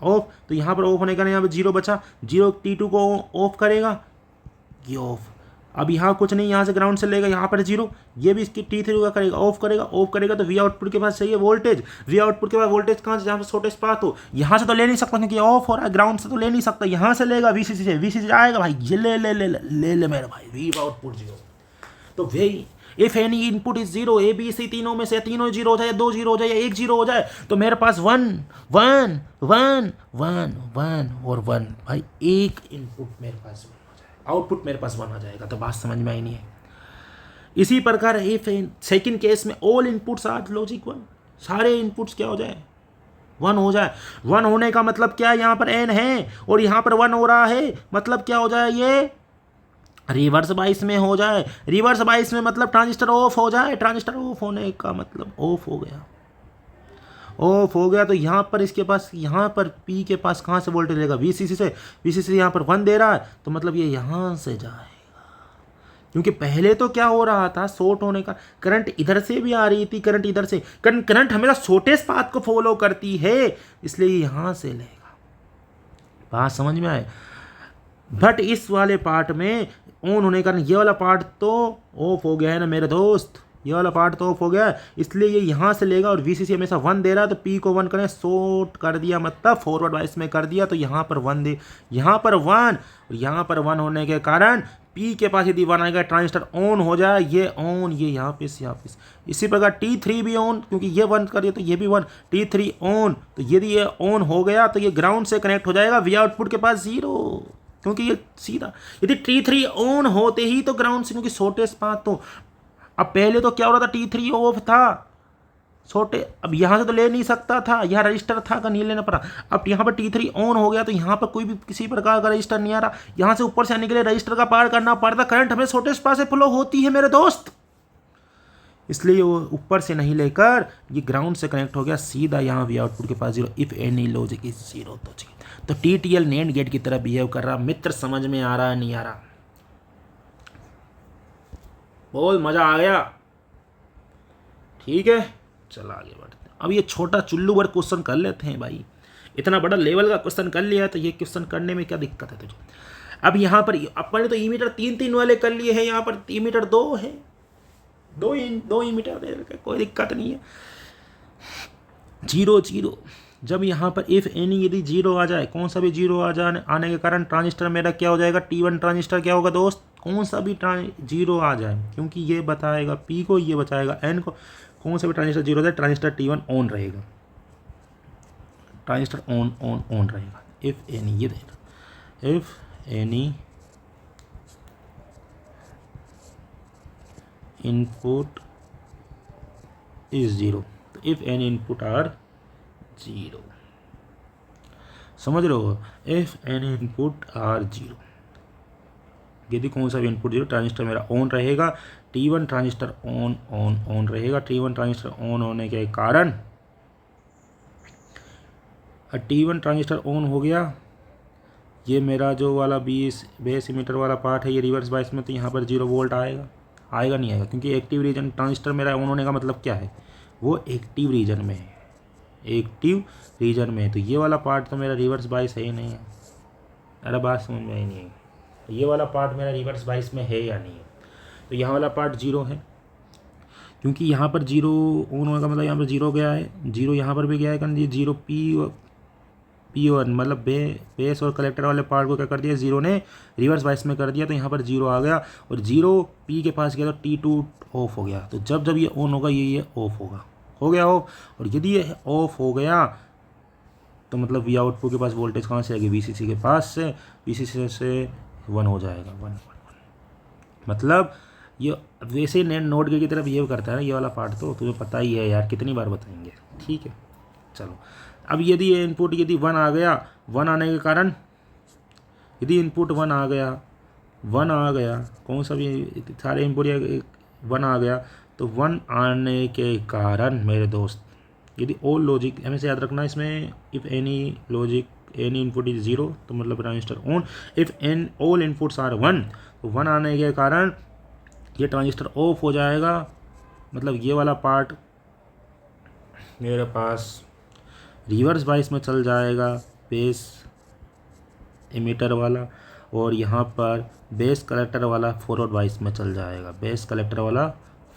ऑफ, तो यहाँ पर ऑफ होने का नहीं, यहाँ पर जीरो बचा, जीरो T2 को ऑफ करेगा, ये ऑफ। अब यहाँ कुछ नहीं, यहाँ से ग्राउंड से लेगा, यहाँ पर जीरो, ये भी इसकी T3 का करेगा, ऑफ करेगा, तो वी आउटपुट के पास चाहिए वोल्टेज, वी आउटपुट के पास वोल्टेज कहाँ से, जहाँ पर शॉर्टेस्ट पाथ हो, यहाँ से तो ले नहीं सकता क्योंकि ऑफ हो रहा है, ग्राउंड से तो ले नहीं सकता, यहाँ से लेगा VCC से, VCC आएगा भाई, ये ले मेरे भाई, वी आउटपुट जीरो। तो वही if any input is zero, A B C तीनों में से तीनों जीरो हो जाए, 2 जीरो हो जाए, 1 जीरो हो जाए, तो मेरे पास 1 1 1 1 1 और 1, भाई एक इनपुट मेरे पास 1 हो जाए, आउटपुट मेरे पास 1 आ जाएगा। तो बात समझ में आई नहीं है। इसी प्रकार इफ सेकंड केस में ऑल इनपुट्स आर लॉजिक 1, सारे इनपुट्स क्या हो जाए, 1 हो जाए। 1 होने का मतलब क्या है, यहाँ पर n है और यहाँ पर 1 हो रहा है, मतलब क्या हो जाए, ये रिवर्स बाइस में हो जाए। रिवर्स बाइस में मतलब ट्रांजिस्टर ऑफ हो जाए, ट्रांजिस्टर ऑफ होने का मतलब ऑफ हो गया, ऑफ हो गया। तो यहाँ पर इसके पास, यहाँ पर P के पास कहाँ से वोल्टेज लेगा, VCC से, VCC से यहाँ पर 1 दे रहा है, तो मतलब ये यहाँ से जाएगा, क्योंकि पहले तो क्या हो रहा था, शॉर्ट होने का, करंट इधर से भी आ रही थी, करंट इधर से, करंट हमेशा शॉर्टेस्ट पाथ को फॉलो करती है, इसलिए यहाँ से लेगा। बात समझ में आए। बट इस वाले पार्ट में ऑन होने का, ये वाला पार्ट तो ऑफ हो गया है ना मेरे दोस्त, ये वाला पार्ट तो ऑफ हो गया है, इसलिए ये यहाँ से लेगा और VCC हमेशा 1 दे रहा है, तो P को 1 करें, शॉर्ट कर दिया, मतलब फॉरवर्ड वाइस में कर दिया, तो यहाँ पर 1 दे, यहाँ पर 1 और यहाँ पर 1 होने के कारण P के पास यदि 1 आएगा, ट्रांजिस्टर ऑन हो जाए, ये ऑन, ये यहाँ पे, यहाँ पे। इसी प्रकार T3 भी ऑन, क्योंकि ये 1 कर दिया तो ये भी 1, T3 ऑन, तो यदि ये ऑन हो गया तो ये ग्राउंड से कनेक्ट हो जाएगा, वी आउटपुट के पास 0, क्योंकि ये सीधा, यदि T3 ऑन होते ही तो ग्राउंड से, क्योंकि शॉर्टेस्ट पाथ तो, अब पहले तो क्या हो रहा था, T3 ऑफ था, छोटे, अब यहाँ से तो ले नहीं सकता था, यहाँ रजिस्टर था का नहीं लेना पड़ा, अब यहाँ पर T3 ऑन हो गया तो यहाँ पर कोई भी किसी प्रकार का रजिस्टर नहीं आ रहा, यहाँ से ऊपर से आने के लिए रजिस्टर का पार करना पड़ता, करंट हमें शॉर्टेस्ट पाथ से फ्लो होती है मेरे दोस्त, इसलिए वो ऊपर से नहीं लेकर ये ग्राउंड से कनेक्ट हो गया सीधा यहाँ, वी आउटपुट के पास 0, इफ एनी लॉजिक इज 0, तो TTL नेंड गेट की तरह बिहेव कर रहा। मित्र समझ में आ रहा है, नहीं आ रहा? बहुत मजा आ गया, ठीक है, चला आगे बढ़ते हैं। अब ये छोटा चुल्लू भर क्वेश्चन कर लेते हैं भाई, इतना बड़ा लेवल का क्वेश्चन कर लिया है तो ये क्वेश्चन करने में क्या दिक्कत है तुझे। अब यहाँ पर अपने तो ईमीटर 3 वाले कर लिए हैं, यहाँ पर ईमीटर 2 है, 2 ईमीटर दे रखे, कोई दिक्कत नहीं है। 0 जब यहाँ पर इफ एनी यदि 0 आ जाए, कौन सा भी 0 आ जाने आने के कारण ट्रांजिस्टर मेरा क्या हो जाएगा, T1 ट्रांजिस्टर क्या होगा दोस्त, कौन सा भी 0 आ जाए, क्योंकि ये बताएगा P को, ये बताएगा N को, कौन सा भी ट्रांजिस्टर 0 हो जाए, ट्रांजिस्टर T1 ऑन रहेगा, ट्रांजिस्टर ऑन रहेगा। इफ एनी, ये देना, इफ एनी इनपुट इज 0, तो इफ एनी इनपुट आर 0, समझ रहे हो, इफ एनी इनपुट आर 0, यदि कौन सा भी इनपुट 0, ट्रांजिस्टर मेरा ऑन रहेगा, T1 ट्रांजिस्टर ऑन रहेगा, T1 ट्रांजिस्टर ऑन होने के कारण, T1 ट्रांजिस्टर ऑन हो गया, ये मेरा जो वाला बेस इमीटर वाला पार्ट है, ये रिवर्स बायस में, तो यहाँ पर 0 वोल्ट आएगा नहीं आएगा, क्योंकि एक्टिव रीजन, ट्रांजिस्टर मेरा ऑन होने का मतलब क्या है, वो एक्टिव रीजन में है, एक्टिव रीजन में, तो ये वाला पार्ट तो मेरा रिवर्स बायस है ही नहीं है। अरे बात समझ में आई नहीं है, तो ये वाला पार्ट मेरा रिवर्स बायस में है या नहीं है, तो यहाँ वाला पार्ट 0 है, क्योंकि यहाँ पर 0 ऑन होने का मतलब यहाँ पर 0 गया है, 0 यहाँ पर भी गया है, कारण ये 0 P1 मतलब बेस और कलेक्टर वाले पार्ट को क्या कर दिया, 0 ने रिवर्स बायस में कर दिया, तो यहाँ पर 0 आ गया, और 0 P के पास गया तो T2 ऑफ हो गया, तो जब ये ऑन होगा ये ऑफ होगा, हो गया ऑफ, और यदि ये ऑफ हो गया तो मतलब वी आउटपुट के पास वोल्टेज कहाँ से आएगी, VCC के पास से, VCC से 1 हो जाएगा, 1 मतलब ये वैसे नोट गेट की तरह बिहेव करता है ना ये वाला पार्ट, तो तुम्हें पता ही है यार, कितनी बार बताएंगे। ठीक है चलो, अब यदि ये इनपुट यदि 1 आ गया, 1 आने के कारण यदि इनपुट 1 आ गया, 1 आ गया, कौन सा भी सारे इनपुट 1 आ गया, तो 1 आने के कारण मेरे दोस्त यदि ऑल लॉजिक हमें से याद रखना इसमें, if any logic any input is 0 तो मतलब transistor on, if an all inputs are 1 तो 1 आने के कारण ये ट्रांजिस्टर ऑफ हो जाएगा। मतलब ये वाला पार्ट मेरे पास रिवर्स बाइस में चल जाएगा, बेस इमीटर वाला, और यहाँ पर बेस कलेक्टर वाला फॉरवर्ड बाइस में चल जाएगा, बेस कलेक्टर वाला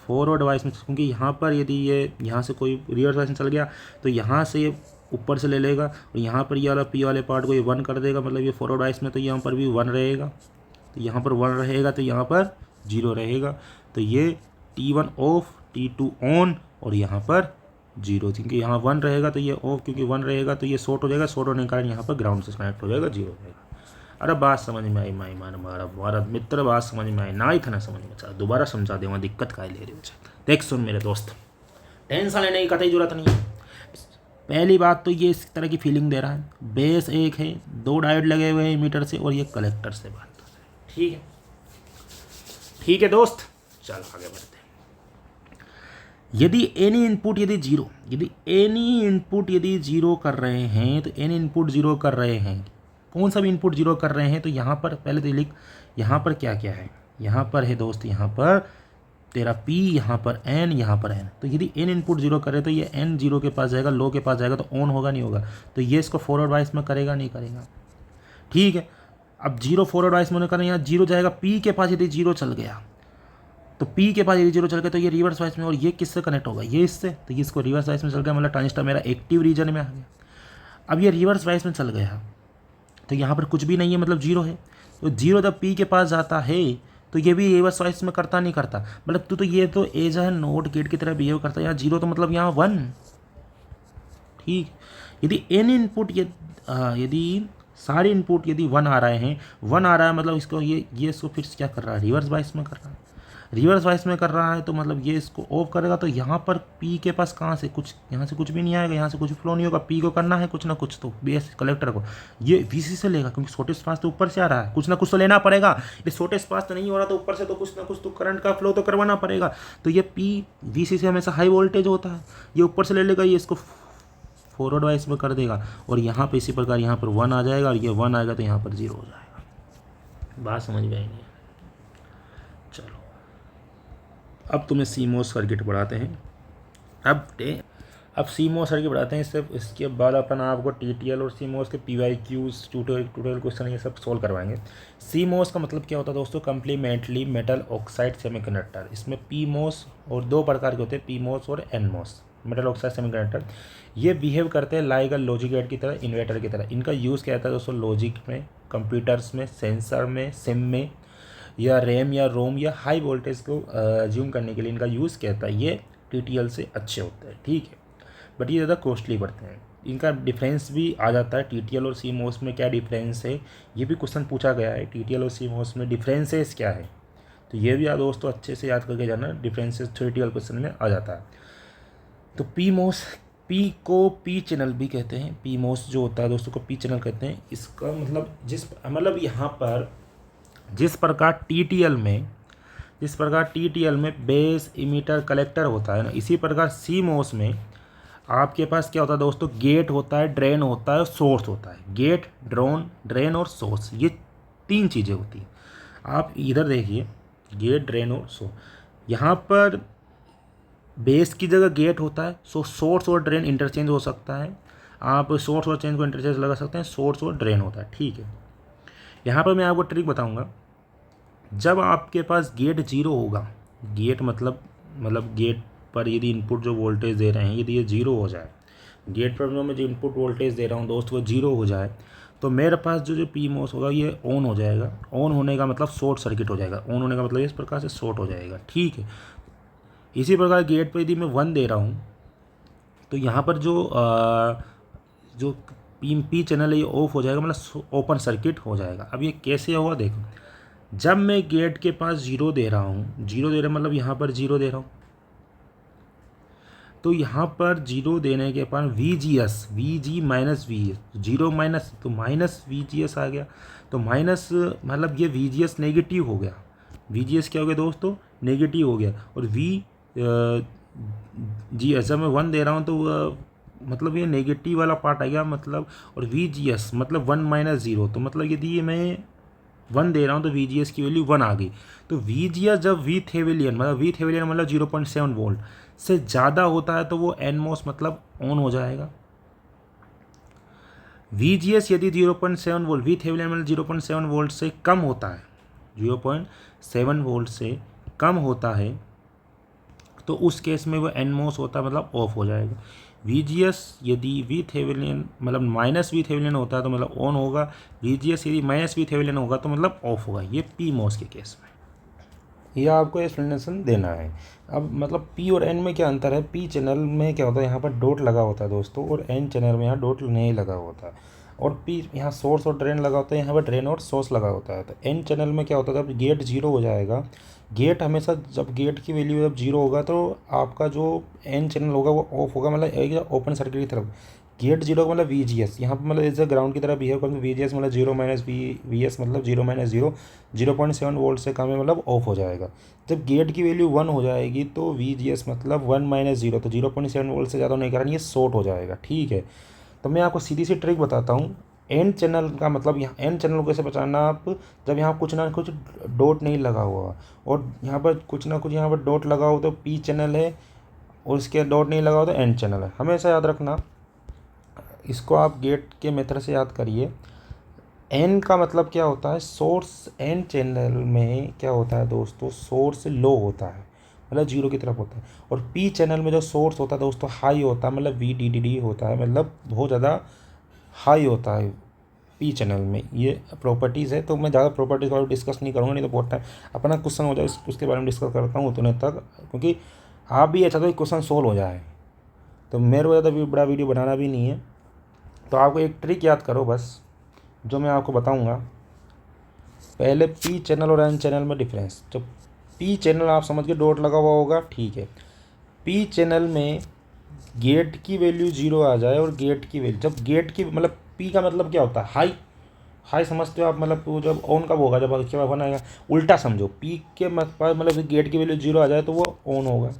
फॉरवर्ड बाइस में, क्योंकि यहाँ पर यदि ये यहाँ से कोई रिवर्स बाइस में चल गया तो यहाँ से ये ऊपर से ले लेगा और यहाँ पर ये वाला पी वाले पार्ट को ये 1 कर देगा, मतलब ये फॉरवर्ड बाइस में, तो यहाँ पर भी 1 रहेगा, तो यहाँ पर 1 रहेगा, तो यहाँ पर 0 रहेगा, तो ये T1 ऑफ T2 ऑन और यहाँ पर 0, क्योंकि यहाँ 1 रहेगा तो ये ऑफ, क्योंकि 1 रहेगा तो ये शॉर्ट हो जाएगा, शॉर्ट होने के कारण यहाँ पर ग्राउंड से कनेक्ट हो जाएगा, 0 हो जाएगा। अरे बात समझ में आई माई मान हमारा मित्र, बात समझ में आई ना, ही था ना समझ में, चल दोबारा समझा दूंगा, दिक्कत का ले रहे हो। देख सुन मेरे दोस्त, टेंशन लेने की कतई जरूरत नहीं है। पहली बात तो ये इस तरह की फीलिंग दे रहा है, बेस एक है, 2 डायोड लगे हुए हैं मीटर से और ये कलेक्टर से बात कर रहे हैं। ठीक है, ठीक है दोस्त, चल आगे बढ़ते हैं। यदि एनी इनपुट यदि 0, यदि एनी इनपुट यदि 0 कर रहे हैं, तो एनी इनपुट 0 कर रहे हैं, कौन सा भी इनपुट 0 कर रहे हैं, तो यहाँ पर पहले तो लिख, यहाँ पर क्या क्या है, यहाँ पर है दोस्त, यहाँ पर तेरा P, यहाँ पर N, यहाँ पर N, तो यदि N इनपुट 0 करे तो ये N 0 के पास जाएगा, लो के पास जाएगा, तो ऑन होगा नहीं होगा, तो ये इसको फॉरवर्ड बाइस में करेगा नहीं करेगा। ठीक है, अब 0 फॉरवर्ड बाइस में करना, यहाँ 0 जाएगा P के पास, यदि 0 चल गया तो P के पास यदि 0 चल गया तो ये रिवर्स बाइस में, और ये किससे कनेक्ट होगा, ये इससे, तो ये इसको रिवर्स बाइस में चल गया, मतलब ट्रांजिस्टर मेरा एक्टिव रीजन में आ गया। अब ये रिवर्स बाइस में चल गया तो यहाँ पर कुछ भी नहीं है, मतलब 0 है, तो 0 जब P के पास जाता है तो ये भी रिवर्स बाइस में करता नहीं करता, मतलब तो ये तो एज है नोट गेट की तरह बिहेव करता है, यहाँ 0 तो मतलब यहाँ 1। ठीक, यदि एन इनपुट यदि सारे इनपुट यदि 1 आ रहे हैं, 1 आ रहा है, मतलब इसको ये इसको फिर क्या कर रहा है, रिवर्स बाइस में कर रहा है, रिवर्स बाइस में कर रहा है, तो मतलब ये इसको ऑफ करेगा, तो यहाँ पर P के पास कहाँ से कुछ, यहाँ से कुछ भी नहीं आएगा, यहाँ से कुछ फ्लो नहीं होगा, P को करना है कुछ ना कुछ, तो बेस कलेक्टर को ये VC से लेगा, क्योंकि छोटे पास तो ऊपर से आ रहा है, कुछ ना कुछ तो लेना पड़ेगा, ये छोटे पास तो नहीं हो रहा, तो ऊपर से तो कुछ ना कुछ तो करंट का फ्लो तो करवाना पड़ेगा, तो ये P VC से हमेशा हाई वोल्टेज होता है, ये ऊपर से ले लेगा, ये इसको फॉरवर्ड वाइस में कर देगा, और यहाँ पर इसी प्रकार यहाँ पर 1 आ जाएगा, और ये 1 आएगा तो यहाँ पर 0 हो जाएगा। बात समझ में आई नहीं? चलो अब तुम्हें CMOS सर्किट बढ़ाते हैं। अब CMOS सर्किट बढ़ाते हैं, इसके बाद अपन आपको TTL और CMOS के PYQs ट्यूटोरियल क्वेश्चन ये सब सोल्व करवाएंगे। CMOS का मतलब क्या होता है दोस्तों, कम्प्लीमेंट्री मेटल ऑक्साइड सेमीकंडक्टर। इसमें PMOS और 2 प्रकार के होते हैं, PMOS और NMOS, मेटल ऑक्साइड सेमीकंडक्टर। ये बिहेव करते हैं लाइक अ लॉजिक गेट की तरह, इन्वर्टर की तरह। इनका यूज़ क्या होता है दोस्तों, लॉजिक में, कंप्यूटर्स में, सेंसर में, सिम में, या रैम या रोम या हाई वोल्टेज को ज्यूम करने के लिए इनका यूज़ किया जाता है। ये TTL से अच्छे होते हैं, ठीक है, बट ये ज़्यादा कॉस्टली पड़ते हैं। इनका डिफरेंस भी आ जाता है, TTL और CMOS में क्या डिफरेंस है, ये भी क्वेश्चन पूछा गया है, TTL और CMOS में डिफरेंसेस क्या है, तो ये भी दोस्तों अच्छे से याद करके जाना, डिफरेंसेस TTL क्वेश्चन में आ जाता है। तो PMOS, P को P चैनल भी कहते हैं, PMOS जो होता है दोस्तों को P चैनल कहते हैं। इसका मतलब यहाँ पर जिस प्रकार TTL में बेस इमीटर कलेक्टर होता है ना, इसी प्रकार CMOS में आपके पास क्या होता है दोस्तों, गेट होता है, ड्रेन होता है, सोर्स होता है। गेट, ड्रेन और सोर्स, ये 3 चीज़ें होती हैं। आप इधर देखिए, गेट, ड्रेन और सोर्स। यहाँ पर बेस की जगह गेट होता है, सो सोर्स और ड्रेन इंटरचेंज हो सकता है, आप सोर्स और चेंज को इंटरचेंज लगा सकते हैं, सोर्स और ड्रेन होता है, ठीक है। यहाँ पर मैं आपको ट्रिक बताऊँगा, जब आपके पास गेट 0 होगा, गेट मतलब गेट पर यदि इनपुट जो वोल्टेज दे रहे हैं यदि ये 0 हो जाए, गेट पर मैं जो इनपुट वोल्टेज दे रहा हूँ दोस्त वो 0 हो जाए, तो मेरे पास जो PMOS होगा ये ऑन हो जाएगा। ऑन होने का मतलब शॉर्ट सर्किट हो जाएगा, ऑन होने का मतलब इस प्रकार से शॉर्ट हो जाएगा, ठीक है। इसी प्रकार गेट पर यदि मैं 1 दे रहा हूँ तो यहाँ पर जो P चैनल है ये ऑफ हो जाएगा, मतलब ओपन सर्किट हो जाएगा। अब ये कैसे होगा देखो, जब मैं गेट के पास जीरो दे रहा हूँ, जीरो दे रहा मतलब यहाँ पर जीरो दे रहा हूँ, तो यहाँ पर जीरो देने के बाद we ji minus we zero minus, तो माइनस VGS आ गया। तो माइनस मतलब ये VGS नेगेटिव हो गया। VGS क्या हो गया दोस्तों, नेगेटिव हो गया। और VGS जब मैं 1 दे रहा हूँ तो मतलब ये नेगेटिव वाला पार्ट आ गया मतलब। और VGS मतलब 1 माइनस ज़ीरो, तो मतलब यदि मैं 1 दे रहा हूँ तो VGS की वैल्यू 1 आ गई। तो VGS जब VThevenin मतलब 0.7 वोल्ट से ज़्यादा होता है तो वो NMOS मतलब ऑन हो जाएगा। VGS यदि 0.7 वोल्ट, VThevenin मतलब 0.7 वोल्ट से कम होता है, 0.7 वोल्ट से कम होता है, तो उस केस में वो NMOS होता है मतलब ऑफ हो जाएगा। VGS यदि VThevenin मतलब माइनस VThevenin होता है तो मतलब ऑन होगा। VGS यदि माइनस VThevenin होगा तो मतलब ऑफ होगा। ये PMOS के केस में ये आपको एक्सप्लेनेशन देना है। अब मतलब P और N में क्या अंतर है। P चैनल में क्या होता है, यहाँ पर डॉट लगा होता है दोस्तों, और N चैनल में यहाँ डॉट नहीं लगा होता है। और P यहाँ सोर्स और ड्रेन लगा होता है, यहाँ पर ड्रेन और सोर्स लगा होता है। तो N चैनल में क्या होता है, जब गेट जीरो हो जाएगा, गेट हमेशा जब गेट की वैल्यू जब जीरो होगा तो आपका जो N चैनल होगा वो ऑफ होगा, मतलब एक ओपन सर्किट की तरफ। गेट जीरो का मतलब VGS यहाँ पर मतलब इस ग्राउंड की तरह बिहेव करते, VGS मतलब जीरो माइनस VS मतलब जीरो माइनस जीरो, 0.7 वोल्ट से कम है मतलब ऑफ हो जाएगा। जब गेट की वैल्यू 1 हो जाएगी तो VGS मतलब 1 माइनस जीरो, तो 0.7 वोल्ट से ज़्यादा होने के कारण ये शॉर्ट हो जाएगा। ठीक है, तो मैं आपको सीधी सी ट्रिक बताता हूँ। एन चैनल का मतलब यहाँ एन चैनल को कैसे बचाना आप, जब यहाँ कुछ ना कुछ डॉट नहीं लगा हुआ और यहाँ पर कुछ ना कुछ यहाँ पर डॉट लगा हो तो P चैनल है, और इसके डॉट नहीं लगा हो तो N चैनल है। हमेशा याद रखना, इसको आप गेट के मेथड से याद करिए। एन का मतलब क्या होता है, सोर्स। एन चैनल में क्या होता है दोस्तों, सोर्स लो होता है मतलब जीरो की तरफ होता है। और पी चैनल में जो सोर्स होता है दोस्तों हाई होता है, मतलब VDD होता है, मतलब बहुत ज़्यादा हाई होता है पी चैनल में। ये प्रॉपर्टीज़ है, तो मैं ज़्यादा प्रॉपर्टीज़ वाले डिस्कस नहीं करूँगा, नहीं तो बहुत टाइम अपना क्वेश्चन हो जाए उसके बारे में डिस्कस करता हूँ उतने तक, क्योंकि आप भी अच्छा तो क्वेश्चन सोल्व हो जाए। तो मेरे को ज़्यादा बड़ा वीडियो बनाना भी नहीं है। तो आपको एक ट्रिक याद करो बस, जो मैं आपको बताऊंगा। पहले P चैनल और N चैनल में डिफरेंस। जब P चैनल आप समझ के डॉट लगा हुआ होगा, ठीक है। P चैनल में गेट की वैल्यू जीरो आ जाए, और गेट की वैल्यू जब गेट की मतलब P का मतलब क्या होता है, हाई। हाई समझते हो आप, मतलब वो जब ऑन कब होगा, जब उसके बाद बनाएगा। उल्टा समझो, P के मतलब गेट की वैल्यू जीरो आ जाए तो वो ऑन होगा,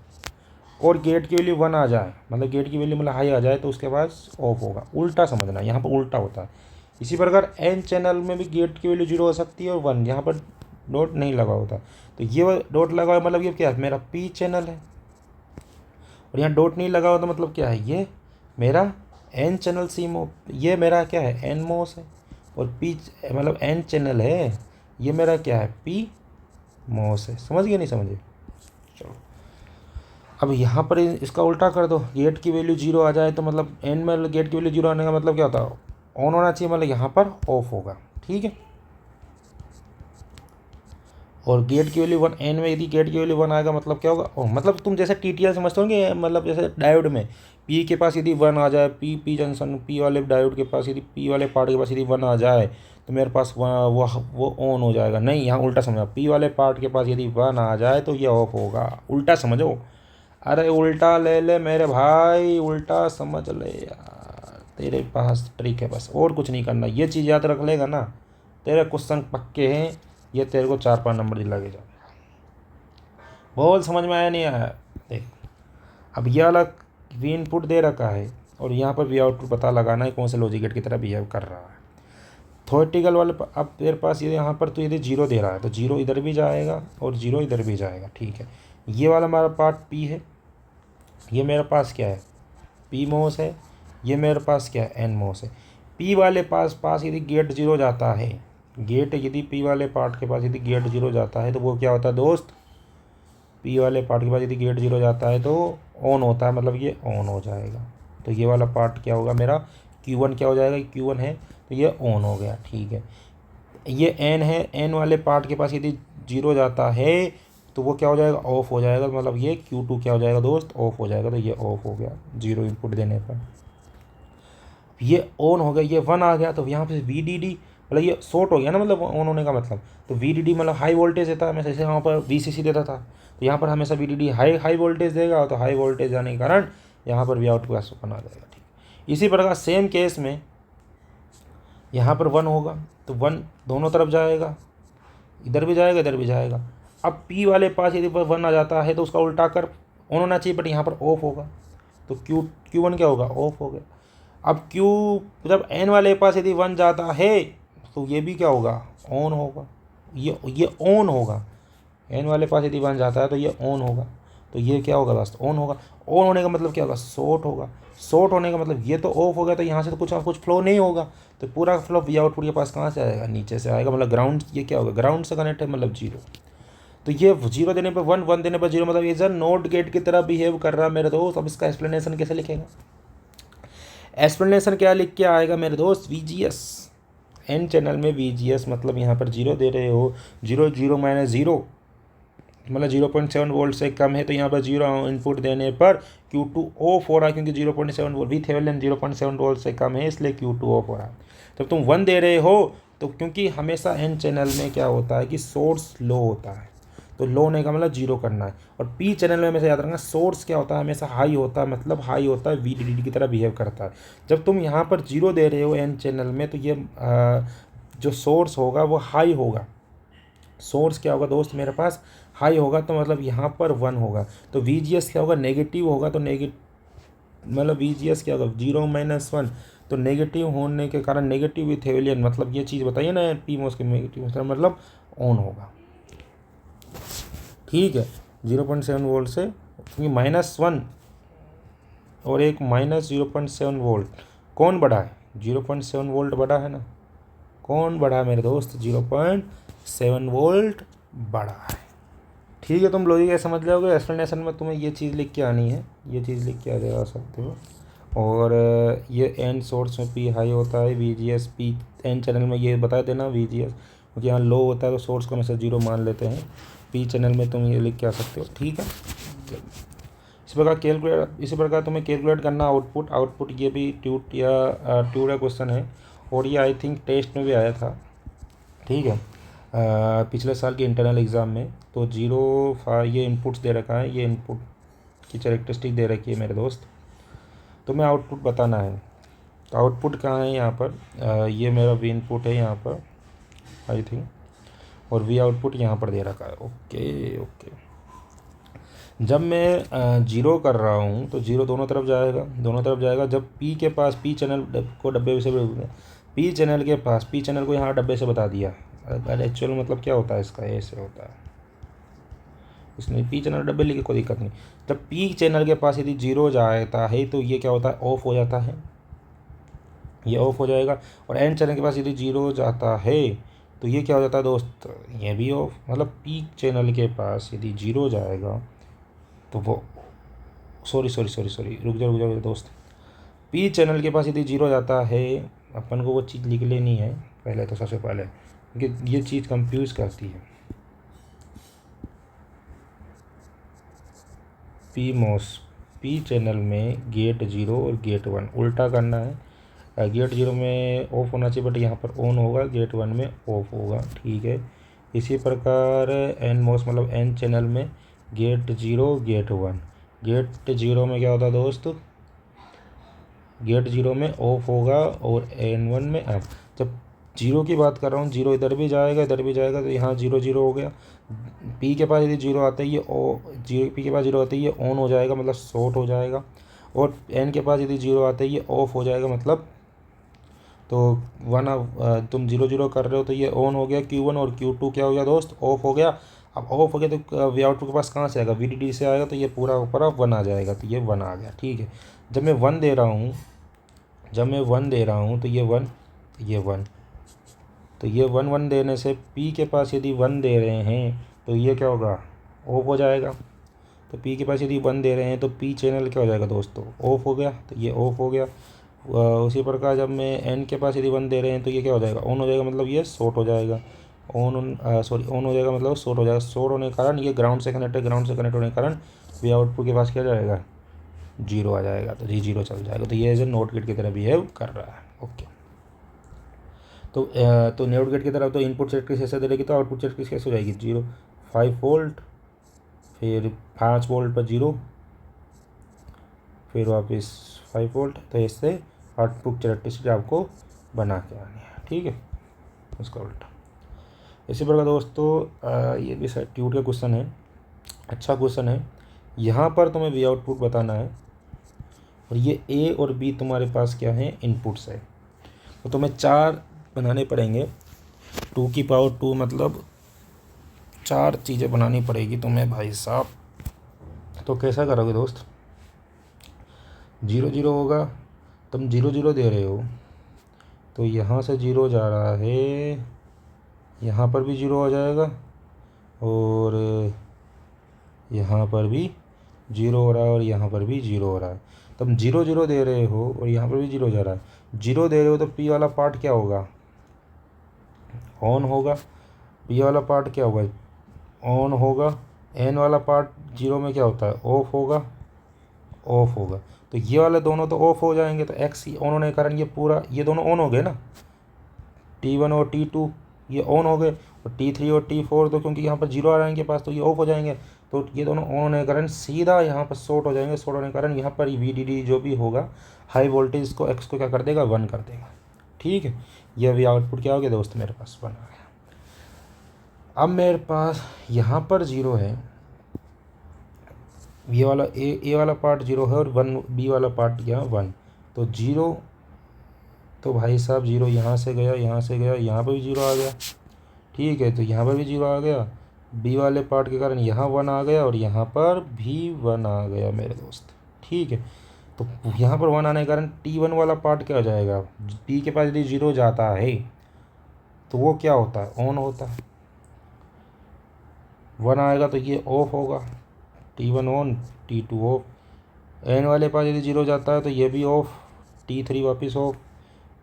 और गेट की वैल्यू 1 आ जाए मतलब गेट की वैल्यू मतलब हाई आ जाए तो उसके बाद ऑफ होगा। उल्टा समझना, यहाँ पर उल्टा होता है। इसी प्रकार एन चैनल में भी गेट की वैल्यू जीरो हो सकती है और 1, यहाँ पर डॉट नहीं लगा होता। तो ये डॉट लगा हुआ मतलब ये क्या है, मेरा P चैनल है। और यहाँ डॉट नहीं लगा हुआ तो मतलब क्या है, ये मेरा एन चैनल ये मेरा क्या है, एन मोस है। और P मतलब एन चैनल है, ये मेरा क्या है, P मोस है। समझ गए नहीं समझे। चलो अब यहाँ पर इसका उल्टा कर दो, गेट की वैल्यू जीरो आ जाए तो मतलब एन में गेट की वैल्यू जीरो आने का मतलब क्या होता है, ऑन होना चाहिए, मतलब यहाँ पर ऑफ होगा। ठीक है, और गेट की वैल्यू 1, एन में यदि गेट की वैल्यू 1 आएगा मतलब क्या होगा, मतलब तुम जैसे TTL समझते हो कि मतलब जैसे डायोड में P के पास यदि 1 आ जाए, P जंक्शन P वाले डायोड के पास यदि P वाले पार्ट के पास यदि 1 आ जाए तो मेरे पास वो ऑन हो जाएगा। नहीं, यहाँ उल्टा समझा, P वाले पार्ट के पास यदि 1 आ जाए तो ये ऑफ होगा। उल्टा समझो, अरे उल्टा ले ले मेरे भाई, उल्टा समझ ले यार, तेरे पास ट्रिक है बस, और कुछ नहीं करना। ये चीज़ याद रख लेगा ना, तेरे क्वेश्चन पक्के हैं, ये तेरे को 4-5 नंबर दिला के जाएगा। बहुत समझ में आया नहीं आया, देख। अब ये वाला वी इनपुट दे रखा है और यहाँ पर वी आउटपुट पता लगाना है कौन से लॉजिक गेट की तरह बिहेव कर रहा है। थ्योरेटिकल वाले अब तेरे पास ये यहाँ पर तो यदि जीरो दे रहा है तो जीरो इधर भी जाएगा और जीरो इधर भी जाएगा। ठीक है, ये वाला हमारा पार्ट P है, ये मेरे पास क्या है, P मोस है। ये मेरे पास क्या है, N मोस है। P वाले पास यदि गेट जीरो जाता है, गेट यदि P वाले पार्ट के पास यदि गेट जीरो जाता है तो वो क्या होता है दोस्त, P वाले पार्ट के पास यदि गेट जीरो जाता है तो ऑन होता है, मतलब ये ऑन हो जाएगा। तो ये वाला पार्ट क्या होगा मेरा, Q1 क्या हो जाएगा, Q1 है तो ये ऑन हो गया। ठीक है, ये N है, N वाले पार्ट के पास यदि जीरो जाता है तो वो क्या हो जाएगा, ऑफ हो जाएगा, मतलब ये Q2 क्या हो जाएगा दोस्त, ऑफ हो जाएगा। तो ये ऑफ हो गया जीरो इनपुट देने पर। ये ऑन हो गया, ये 1 आ गया, तो यहाँ पे VDD मतलब ये शॉर्ट हो गया ना, मतलब ऑन होने का मतलब। तो VDD मतलब हाई वोल्टेज देता है हमेशा, जैसे वहाँ पर VCC देता था, तो यहाँ पर हमेशा VDD हाई वोल्टेज देगा, तो हाई वोल्टेज जाने के कारण यहाँ पर वी आउट का बना जाएगा। ठीक, इसी प्रकार सेम केस में यहाँ पर 1 होगा, तो 1 दोनों तरफ जाएगा, इधर भी जाएगा इधर भी जाएगा। अब P वाले पास यदि 1 आ जाता है तो उसका उल्टा कर ऑन होना चाहिए, बट यहाँ पर ऑफ होगा, तो Q1 क्या होगा, ऑफ हो गया। अब Q जब N वाले पास यदि 1 जाता है तो ये भी क्या होगा, ऑन होगा, ये ऑन होगा। N वाले पास यदि 1 जाता है तो ये ऑन होगा, तो ये क्या होगा, बस ऑन होगा। ऑन होने का मतलब क्या होगा, शॉर्ट होगा। शॉर्ट होने का मतलब ये तो ऑफ हो गया, तो यहाँ से तो कुछ फ्लो नहीं होगा, तो पूरा फ्लो वी आउटपुट के पास कहाँ से आएगा, नीचे से आएगा, मतलब ग्राउंड, ये क्या होगा, ग्राउंड से कनेक्ट है, मतलब 0। तो ये 0 देने पर 1, 1 देने पर 0, मतलब ये नोट गेट की तरह बिहेव कर रहा है मेरे दोस्त। अब इसका एक्सप्लेनेशन कैसे लिखेगा, एक्सप्लेनेशन क्या लिख के आएगा मेरे दोस्त, VGS N चैनल में VGS मतलब यहाँ पर 0 दे रहे हो, 0 0 माइनस 0 मतलब 0.7 वोल्ट से कम है, तो यहाँ पर 0 इनपुट देने पर Q2 ऑफ हो रहा है, क्योंकि 0.7 वोल्ट VThevenin 0.7 वोल्ट से कम है, इसलिए Q2 ऑफ हो रहा है। जब तुम 1 दे रहे हो तो क्योंकि हमेशा N चैनल में क्या होता है कि सोर्स लो होता है, तो लो होने का मतलब 0 करना है। और P चैनल में हमेशा याद रखना, सोर्स क्या होता है, हमेशा हाई होता है, मतलब हाई होता है, VDD की तरह बिहेव करता है। जब तुम यहाँ पर 0 दे रहे हो N चैनल में, तो ये जो सोर्स होगा वो हाई होगा। सोर्स क्या होगा दोस्त मेरे पास, हाई होगा, तो मतलब यहाँ पर 1 होगा, तो VGS क्या होगा, नेगेटिव होगा, तो मतलब VGS क्या होगा, 0 माइनस 1, तो नेगेटिव होने के कारण नेगेटिव विथेविलियन, मतलब ये चीज़ बताइए ना, PMOS के नेगेटिव मतलब ऑन होगा। ठीक है, 0.7 वोल्ट से, क्योंकि -1 और एक -0.7 वोल्ट, कौन बड़ा है, 0.7 वोल्ट बड़ा है ना, कौन बड़ा है मेरे दोस्त, 0.7 वोल्ट बड़ा है। ठीक है, तुम लॉजिक समझ लोगे। एक्सप्लेनेशन में तुम्हें ये चीज़ लिख के आनी है, ये चीज़ लिख के आ जा सकते हो। और ये N सोर्स में P हाई होता है, VGS P N चैनल में ये बता देना VGS, क्योंकि यहाँ लो होता है तो सोर्स को हमेशा 0 मान लेते हैं। P चैनल में तुम ये लिख के आ सकते हो। ठीक है, इसी प्रकार तुम्हें कैलकुलेट करना आउटपुट ये भी ट्यूट का क्वेश्चन है, और ये आई थिंक टेस्ट में भी आया था। ठीक है, पिछले साल के इंटरनल एग्ज़ाम में, तो 0 ये इनपुट्स दे रखा है, ये इनपुट की कैरेक्टरिस्टिक दे रखी है मेरे दोस्त, तो मैं आउटपुट बताना है। तो आउटपुट कहाँ है यहाँ पर, ये मेरा V इनपुट है यहाँ पर आई थिंक, और V आउटपुट यहाँ पर दे रखा है। ओके ओके, जब मैं 0 कर रहा हूँ तो 0 दोनों तरफ जाएगा। जब P के पास, P चैनल को डब्बे से, P चैनल के पास, P चैनल को यहाँ डब्बे से बता दिया, एक्चुअल मतलब क्या होता है इसका, ऐसे होता है, इसने P चैनल डब्बे लिखे, कोई दिक्कत नहीं। जब P चैनल के पास यदि 0 जाता है तो ये क्या होता है, ऑफ हो जाता है, ये ऑफ हो जाएगा। और N चैनल के पास यदि 0 जाता है तो ये क्या हो जाता है दोस्त, ये भी ऑफ। मतलब P चैनल के पास यदि 0 जाएगा तो वो सॉरी रुक जाओ दोस्त, P चैनल के पास यदि 0 जाता है, अपन को वो चीज़ लिख लेनी है पहले, तो सबसे पहले, क्योंकि ये चीज़ कंफ्यूज करती है। P चैनल में गेट 0 और गेट 1 उल्टा करना है। गेट 0 में ऑफ होना चाहिए, बट यहाँ पर ऑन होगा, गेट 1 में ऑफ होगा। ठीक है, इसी प्रकार NMOS मतलब N चैनल में गेट 0 गेट 1, गेट 0 में क्या होता है दोस्त, गेट 0 में ऑफ होगा और N1 में ऑफ। जब 0 की बात कर रहा हूँ, 0 इधर भी जाएगा इधर भी जाएगा, तो यहाँ 0 0 हो गया। P के पास यदि 0 आता है ये P के पास 0 आता है ये ऑन हो जाएगा, मतलब शॉर्ट हो जाएगा। और N के पास यदि 0 आता है ये ऑफ हो जाएगा, मतलब तो 1 तुम 0 0 कर रहे हो तो ये ऑन हो गया Q1, और Q2 क्या हो गया दोस्त, ऑफ हो गया। अब ऑफ हो गया तो वी आउटपुट के पास कहाँ से आएगा, VDD से आएगा, तो ये पूरा ऊपर 1 आ जाएगा, तो ये 1 आ गया। ठीक है, जब मैं 1 दे रहा हूँ तो ये 1, ये 1, तो ये 1 1 देने से P के पास यदि 1 दे रहे हैं तो ये क्या होगा, ऑफ हो जाएगा। तो P के पास यदि 1 दे रहे हैं तो P चैनल क्या हो जाएगा दोस्तों, ऑफ हो गया, तो ये ऑफ हो गया। उसी प्रकार जब मैं N के पास यदि 1 दे रहे हैं तो ये क्या हो जाएगा, ऑन हो जाएगा, मतलब ये शॉर्ट हो जाएगा। ऑन हो जाएगा मतलब शॉर्ट हो जाएगा। शॉर्ट होने के कारण ये ग्राउंड से कनेक्ट है, ग्राउंड से कनेक्ट होने के कारण वी आउटपुट के पास क्या जाएगा, 0 आ जाएगा, तो जी 0 चल जाएगा। तो ये एज ए नोट गेट की तरह बिहेव कर रहा है। ओके, तो नेट गेट की तरफ तो इनपुट कैरेक्टरिस्टिक ऐसे दे रहेगी, तो आउटपुट कैरेक्टरिस्टिक कैसे हो जाएगी 0 5 वोल्ट, फिर 5 वोल्ट पर 0, फिर वापस 5 वोल्ट। तो इससे आउटपुट कैरेक्टरिस्टिक आपको बना के आनी है, ठीक है, उसका उल्टा। इसी प्रकार दोस्तों ये भी सर्किट का क्वेश्चन है, अच्छा क्वेश्चन है। यहाँ पर तुम्हें वी आउटपुट बताना है और ये ए और बी तुम्हारे पास क्या है, इनपुट्स है। तो तुम्हें 4 बनाने पड़ेंगे, 2 की पावर 2 मतलब 4 चीज़ें बनानी पड़ेगी तुम्हें भाई साहब। तो कैसा करोगे दोस्त, 0 0 होगा, तुम 0 0 दे रहे हो, तो यहाँ से 0 जा रहा है, यहाँ पर भी 0 हो जाएगा और यहाँ पर भी 0 हो रहा है और यहाँ पर भी 0 हो रहा है। तुम 0 0 दे रहे हो और यहाँ पर भी 0 जा रहा है। 0 दे रहे हो तो पी वाला पार्ट क्या होगा, ऑन होगा। पी वाला पार्ट क्या होगा, ऑन होगा। एन वाला पार्ट 0 में क्या होता है, ऑफ होगा, ऑफ होगा। तो ये वाले दोनों तो ऑफ हो जाएंगे, तो एक्स ऑन होने के कारण ये पूरा, ये दोनों ऑन हो गए ना, T1 और T2 ये ऑन हो गए, और T3 और T4 तो क्योंकि यहाँ पर 0 आ रहा है इनके पास, तो ये ऑफ हो जाएंगे। तो ये दोनों ऑन होने के कारण सीधा यहाँ पर शॉर्ट हो जाएंगे। शॉर्ट होने के कारण यहाँ पर VDD जो भी होगा हाई वोल्टेज को एक्स को क्या कर देगा, 1 कर देगा, ठीक है। ये अभी आउटपुट क्या हो गया दोस्त, मेरे पास 1 आ गया। अब मेरे पास यहाँ पर 0 है, ये वाला ए वाला पार्ट 0 है और 1 बी वाला पार्ट क्या 1। तो 0, तो भाई साहब 0 यहाँ से गया, यहाँ से गया, यहाँ पर भी 0 आ गया, ठीक है। तो यहाँ पर भी 0 आ गया, बी वाले पार्ट के कारण यहाँ 1 आ गया और यहाँ पर भी 1 आ गया मेरे दोस्त, ठीक है। तो यहाँ पर 1 आने के कारण T1 वाला पार्ट क्या हो जाएगा, बी के पास यदि 0 जाता है तो वो क्या होता है, ऑन होता है। 1 आएगा तो ये ऑफ होगा, T1 on T2 of. N वाले पास यदि 0 जाता है तो ये भी ऑफ, T3 वापस ऑफ।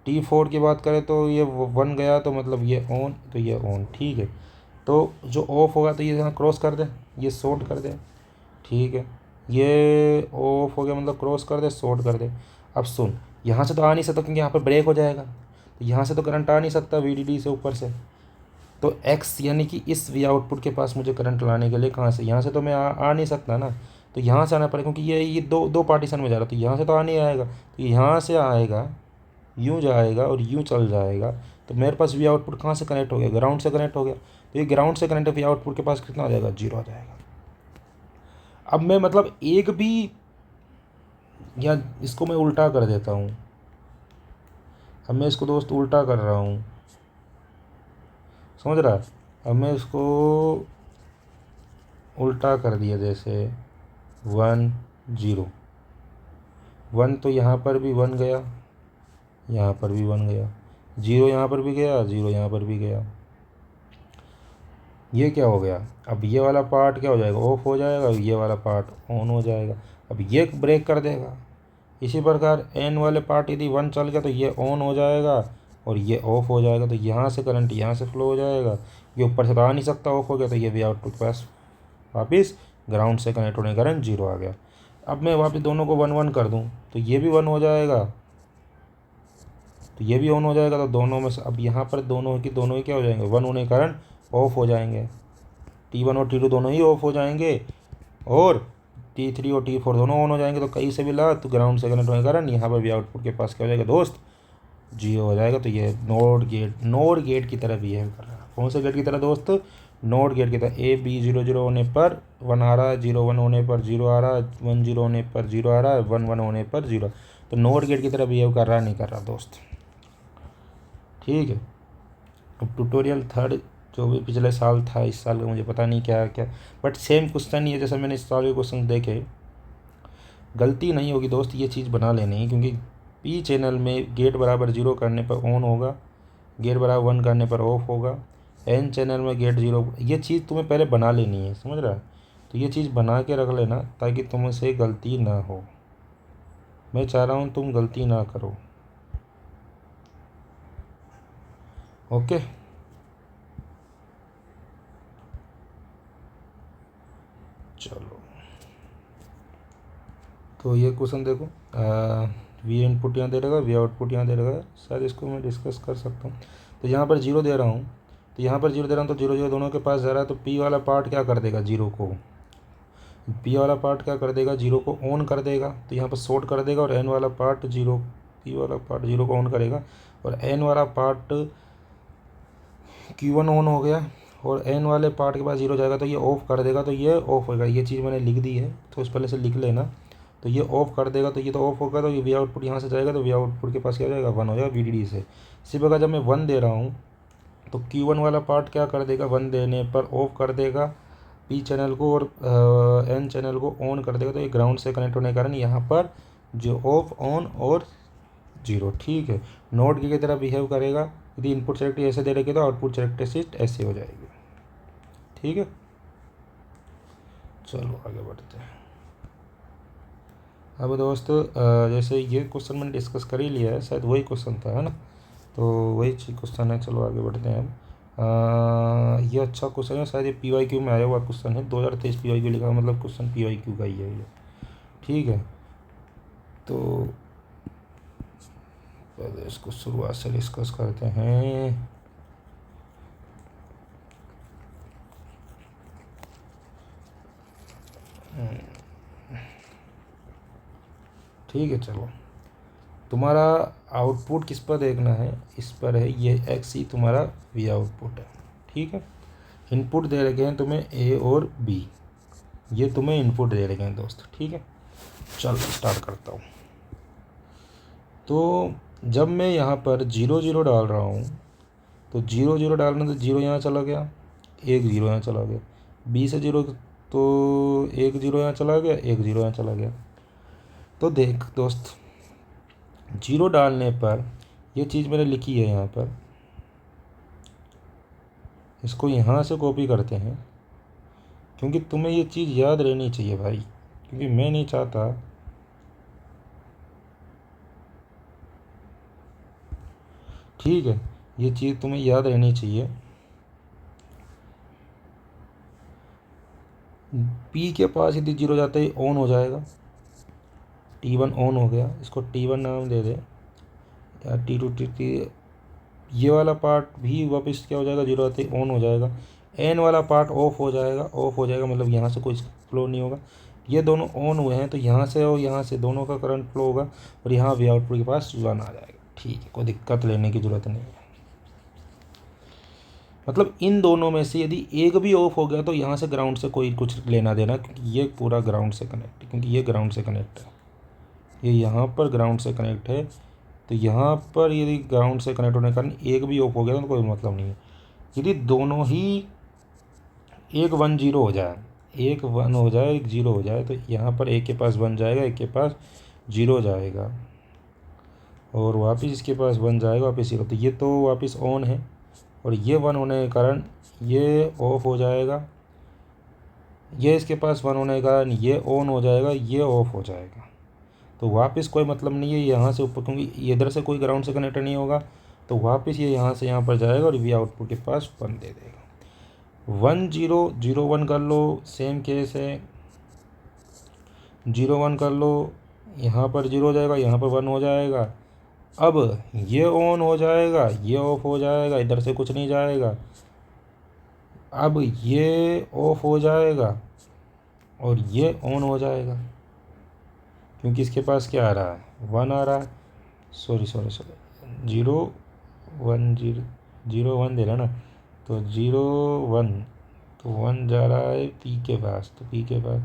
T4 की बात करें तो ये 1 गया तो मतलब ये ऑन, तो ये ऑन, ठीक है। तो जो ऑफ होगा तो ये यहाँ क्रॉस कर दे, ये शॉर्ट कर दे, ठीक है। ये ऑफ हो गया मतलब क्रॉस कर दे, शॉर्ट कर दे। अब सुन, यहाँ से तो आ नहीं सकता क्योंकि यहाँ पर ब्रेक हो जाएगा, तो यहाँ से तो करंट आ नहीं सकता VDD से ऊपर से। तो एक्स यानी कि इस वी आउटपुट के पास मुझे करंट लाने के लिए कहाँ से, यहाँ से तो मैं आ नहीं सकता ना, तो यहाँ से आना पड़ेगा क्योंकि ये दो पार्टीशन में जा रहा है, तो यहाँ से तो आ नहीं आएगा, तो यहाँ से आएगा, यूँ जाएगा और यूँ चल जाएगा। तो मेरे पास वी आउटपुट कहाँ से कनेक्ट हो गया, ग्राउंड से कनेक्ट हो गया। तो ये ग्राउंड से कनेक्ट वी आउटपुट के पास कितना आ जाएगा, 0 आ जाएगा। अब मैं मतलब एक भी, या इसको मैं उल्टा कर देता हूँ, अब मैं इसको दोस्त उल्टा कर रहा हूँ, समझ रहा है। अब मैं इसको उल्टा कर दिया, जैसे 1 0 1, तो यहाँ पर भी 1 गया, यहाँ पर भी 1 गया, 0 यहाँ पर भी गया, 0 यहाँ पर भी गया। ये क्या हो गया, अब ये वाला पार्ट क्या हो जाएगा, ऑफ हो जाएगा, ये वाला पार्ट ऑन हो जाएगा। अब ये ब्रेक कर देगा। इसी प्रकार एन वाले पार्ट यदि 1 चल गया तो ये ऑन हो जाएगा और ये ऑफ हो जाएगा, तो यहाँ से करंट यहाँ से फ्लो हो जाएगा, ये ऊपर से तो आ नहीं सकता, ऑफ हो गया, तो ये भी आउटपुट पास वापस ग्राउंड से कनेक्ट होने के कारण 0 आ गया। अब मैं वापस दोनों को 1 1 कर दूँ तो ये भी 1 हो जाएगा, तो ये भी ऑन हो जाएगा। तो दोनों में से अब यहाँ पर दोनों ही क्या हो जाएंगे, 1 होने के कारण ऑफ हो जाएंगे। T1 और T2 दोनों ही ऑफ हो जाएंगे और T3 और T4 दोनों ऑन हो जाएंगे। तो कहीं से भी ला तो ग्राउंड से कनेक्ट होने के कारण यहाँ पर भी आउटपुट के पास क्या हो जाएगा दोस्त, 0 हो जाएगा। तो ये नोड गेट की तरह बिहेव कर रहा है। कौन से गेट की तरह दोस्त, नोड गेट की तरह। A B 0 0 होने पर 1 आ रहा है, 0 1 होने पर 0 आ रहा है, 1 0 होने पर 0 आ रहा है, 1 1 होने पर 0। तो नोड गेट की तरह बिहेव कर रहा है, नहीं कर रहा दोस्त, ठीक है। अब ट्यूटोरियल 3 जो भी पिछले साल था, इस साल का मुझे पता नहीं क्या क्या, बट सेम क्वेश्चन ही है जैसे मैंने इस साल के क्वेश्चन देखे। गलती नहीं होगी दोस्त, ये चीज़ बना लेनी है क्योंकि पी चैनल में गेट बराबर 0 करने पर ऑन होगा, गेट बराबर 1 करने पर ऑफ होगा। एन चैनल में गेट 0, ये चीज़ तुम्हें पहले बना लेनी है, समझ रहा है। तो ये चीज़ बना के रख लेना ताकि तुमसे गलती ना हो। मैं चाह रहा हूँ तुम गलती ना करो, ओके। चलो, तो ये क्वेश्चन देखो, वी इनपुट यहाँ दे रहेगा, वी आउटपुट यहाँ दे रहेगा, शायद इसको मैं डिस्कस कर सकता हूँ। तो यहाँ पर जीरो दे रहा हूँ, तो यहाँ पर जीरो दे रहा हूँ, तो जीरो जीरो दोनों के पास जा रहा है, तो पी वाला पार्ट क्या कर देगा, जीरो को, पी वाला पार्ट क्या कर देगा, जीरो को ऑन कर देगा, तो यहाँ पर शॉर्ट कर देगा, और एन वाला पार्ट जीरो, पी वाला पार्ट जीरो को ऑन करेगा, और एन वाला पार्ट Q1 ऑन हो गया, और एन वाले पार्ट के पास जीरो जाएगा तो ये ऑफ कर देगा, तो ये ऑफ होगा। ये चीज़ मैंने लिख दी है, तो इस पहले से लिख लेना। तो ये ऑफ कर देगा, तो ये तो ऑफ होगा, तो ये वी आउटपुट यहाँ से जाएगा, तो वी आउटपुट के पास क्या जाएगा, 1 हो जाएगा VDD से। इसी प्रकार जब मैं 1 दे रहा हूँ तो Q1 वाला पार्ट क्या कर देगा, 1 देने पर ऑफ कर देगा पी चैनल को, और एन चैनल को ऑन कर देगा, तो ये ग्राउंड से कनेक्ट होने के कारण यहाँ पर जो ऑफ, ऑन और जीरो, ठीक है, नोट की तरह बिहेव करेगा। यदि इनपुट सेलेक्ट ऐसे दे रखेगा तो आउटपुट सेलेक्ट ऐसे हो जाएगी, ठीक है। चलो आगे बढ़ते हैं। अब दोस्तों जैसे ये क्वेश्चन मैंने डिस्कस कर ही लिया है, शायद वही क्वेश्चन था, है ना, तो वही क्वेश्चन है। चलो आगे बढ़ते हैं अब। ये अच्छा क्वेश्चन है, शायद ये PYQ में आया हुआ क्वेश्चन है, 2023 PYQ लिखा, मतलब क्वेश्चन PYQ का ही है ये, ठीक है। तो पहले इसको शुरुआत से डिस्कस करते हैं। ठीक है, चलो तुम्हारा आउटपुट किस पर देखना है, इस पर है, ये एक्स ही तुम्हारा वी आउटपुट है, ठीक है। इनपुट दे रखे हैं तुम्हें ए और बी, ये तुम्हें इनपुट दे रखे हैं दोस्त, ठीक है। चलो स्टार्ट करता हूँ। तो जब मैं यहाँ पर 0 0 डाल रहा हूँ, तो 0 0 डालने तो 0 यहाँ चला गया, 1 0 यहाँ चला गया, बी से 0 तो 1 0 यहाँ चला गया, 1 0 यहाँ चला गया। तो देख दोस्त, 0 डालने पर ये चीज़ मैंने लिखी है यहाँ पर, इसको यहाँ से कॉपी करते हैं, क्योंकि तुम्हें ये चीज़ याद रहनी चाहिए भाई, क्योंकि मैं नहीं चाहता ठीक है, ये चीज़ तुम्हें याद रहनी चाहिए। पी के पास यदि 0 जाते ही ऑन हो जाएगा, T1 ऑन हो गया, इसको T1 नाम दे दे, या T2 T3, ये वाला पार्ट भी वापस क्या हो जाएगा, 0 आते ही ऑन हो जाएगा। एन वाला पार्ट ऑफ हो जाएगा, ऑफ हो जाएगा मतलब यहाँ से कोई फ्लो नहीं होगा। ये दोनों ऑन हुए हैं, तो यहाँ से और यहाँ से दोनों का करंट फ्लो होगा, और यहाँ वी आउटपुट के पास 1 आ जाएगा, ठीक है, कोई दिक्कत लेने की ज़रूरत नहीं है। मतलब इन दोनों में से यदि एक भी ऑफ हो गया तो यहाँ से ग्राउंड से कोई कुछ लेना देना, क्योंकि ये पूरा ग्राउंड से कनेक्ट है, क्योंकि ये ग्राउंड से कनेक्ट है, ये यहाँ पर ग्राउंड से कनेक्ट है। तो यहाँ पर यदि ग्राउंड से कनेक्ट होने के कारण एक भी ऑफ हो गया तो कोई मतलब नहीं है। यदि दोनों ही 1 1 0 हो जाए, 1 1 हो जाए, 1 0 हो जाए, तो यहाँ पर एक के पास 1 जाएगा, एक के पास 0 जाएगा, और वापस इसके पास 1 जाएगा, वापस 0। तो ये तो वापस ऑन है, और ये 1 होने के कारण ये ऑफ हो जाएगा, ये इसके पास 1 होने के कारण ये ऑन हो जाएगा, ये ऑफ हो जाएगा। तो वापस कोई मतलब नहीं है यहाँ से ऊपर, क्योंकि इधर से कोई ग्राउंड से कनेक्ट नहीं होगा, तो वापस ये यहाँ से यहाँ पर जाएगा, और वी आउटपुट के पास 1 दे देगा। 1 0 0 1 कर लो, सेम केस है, 0 1 कर लो, यहाँ पर 0 हो जाएगा, यहाँ पर 1 हो जाएगा। अब ये ऑन हो जाएगा, ये ऑफ हो जाएगा, इधर से कुछ नहीं जाएगा। अब ये ऑफ हो जाएगा और ये ऑन हो जाएगा, क्योंकि इसके पास क्या आ रहा है, 1 आ रहा है, सॉरी 0 1 0 0 1 दे रहा ना, तो 0 1, तो 1 जा रहा है पी के पास, तो पी के पास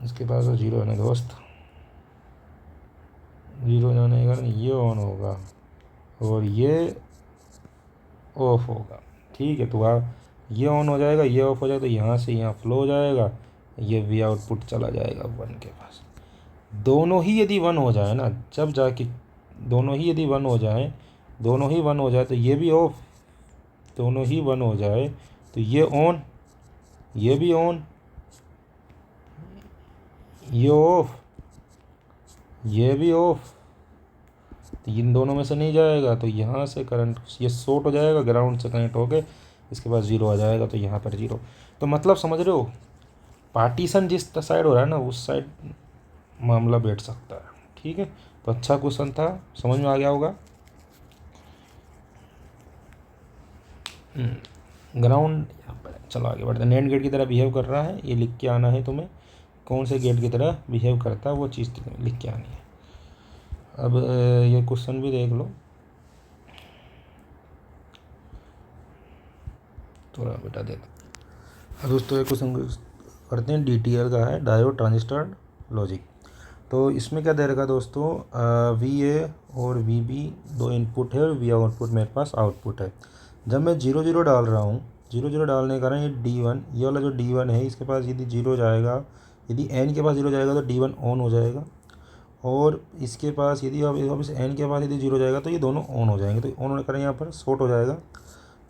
इसके पास तो 0 है ना दोस्त, 0 जाने के कारण ये ऑन होगा और ये ऑफ होगा, ठीक है। तो आप ये ऑन हो जाएगा, ये ऑफ हो जाएगा, तो यहाँ से यहाँ फ्लो हो जाएगा, ये वी आउटपुट चला जाएगा 1 के पास। दोनों ही यदि 1 हो जाए ना, जब जाके दोनों ही यदि 1 हो जाए, दोनों ही 1 हो जाए, तो ये भी ऑफ, दोनों ही 1 हो जाए तो ये ऑन, ये भी ऑन, ये ऑफ, ये भी ऑफ, तो इन दोनों में से नहीं जाएगा, तो यहाँ से करंट ये शॉर्ट हो जाएगा, ग्राउंड से कनेक्ट होके इसके पास 0 आ जाएगा, तो यहाँ पर 0। तो मतलब समझ रहे हो, पार्टीशन जिस साइड हो रहा है ना, उस साइड मामला बैठ सकता है, ठीक है। तो अच्छा क्वेश्चन था, समझ में आ गया होगा। ग्राउंड यहाँ पर है। चलो आगे बढ़ते हैं। नैंड गेट की तरह बिहेव कर रहा है, ये लिख के आना है तुम्हें। कौन से गेट की तरह बिहेव करता है वो चीज़ तुम्हें लिख के आनी है। अब ये क्वेश्चन भी देख लो थोड़ा बेटा दे दो। दोस्तों ये क्वेश्चन करते हैं, DTL का है, डायोड ट्रांजिस्टर लॉजिक। तो इसमें क्या दे रखा दोस्तों, VA और VB दो इनपुट है और V आउटपुट मेरे पास आउटपुट है। जब मैं 0 0 डाल रहा हूँ, 0 0 डालने के कारण ये D1, ये वाला जो D1 है इसके पास यदि 0 जाएगा, यदि N के पास 0 जाएगा तो D1 ऑन हो जाएगा, और इसके पास यदि वापस N के पास यदि 0 जाएगा तो ये दोनों ऑन हो जाएंगे। तो ऑन होने के कारण यहाँ पर शॉर्ट हो जाएगा,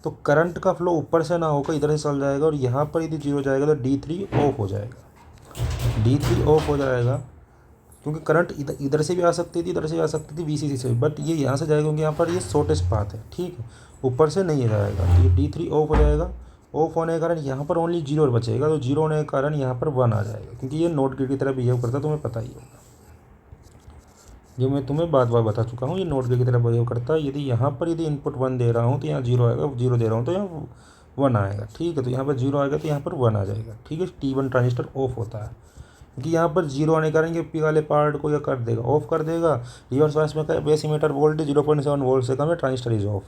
तो करंट का फ्लो ऊपर से ना होकर इधर से चल जाएगा, और यहाँ पर यदि 0 जाएगा तो D3 ऑफ हो जाएगा। D3 ऑफ हो जाएगा क्योंकि करंट इधर से भी आ सकती थी, इधर से भी आ सकती थी, VCC से, बट ये यहाँ से जाएगा क्योंकि यहाँ पर ये शॉर्टेस्ट पाथ है, ठीक है, ऊपर से नहीं जाएगा। तो ये D3 ऑफ हो जाएगा। ऑफ होने के कारण यहाँ पर ओनली 0 बचेगा, तो 0 होने के कारण यहाँ पर 1 आ जाएगा, क्योंकि ये नोट गेट की तरह बिहेव करता है, तुम्हें पता ही होगा, जो मैं तुम्हें बार बार बता चुका हूँ, ये नोट गेट की तरह बिहेव करता है। यदि यहाँ पर यदि इनपुट 1 दे रहा हूँ तो यहाँ 0 आएगा, 0 दे रहा हूँ तो यहाँ 1 आएगा, ठीक है। तो यहाँ पर 0 आएगा तो यहाँ पर 1 आ जाएगा, ठीक है। T1 ट्रांजिस्टर ऑफ होता है क्योंकि यहाँ पर 0 आने के कारण ये पी वाले पार्ट को यह कर देगा, ऑफ कर देगा। रिवर्स बायस में क्या, बेस इमीटर वोल्टेज 0.7 वोल्ट से कम है, ट्रांजिस्टर इज ऑफ।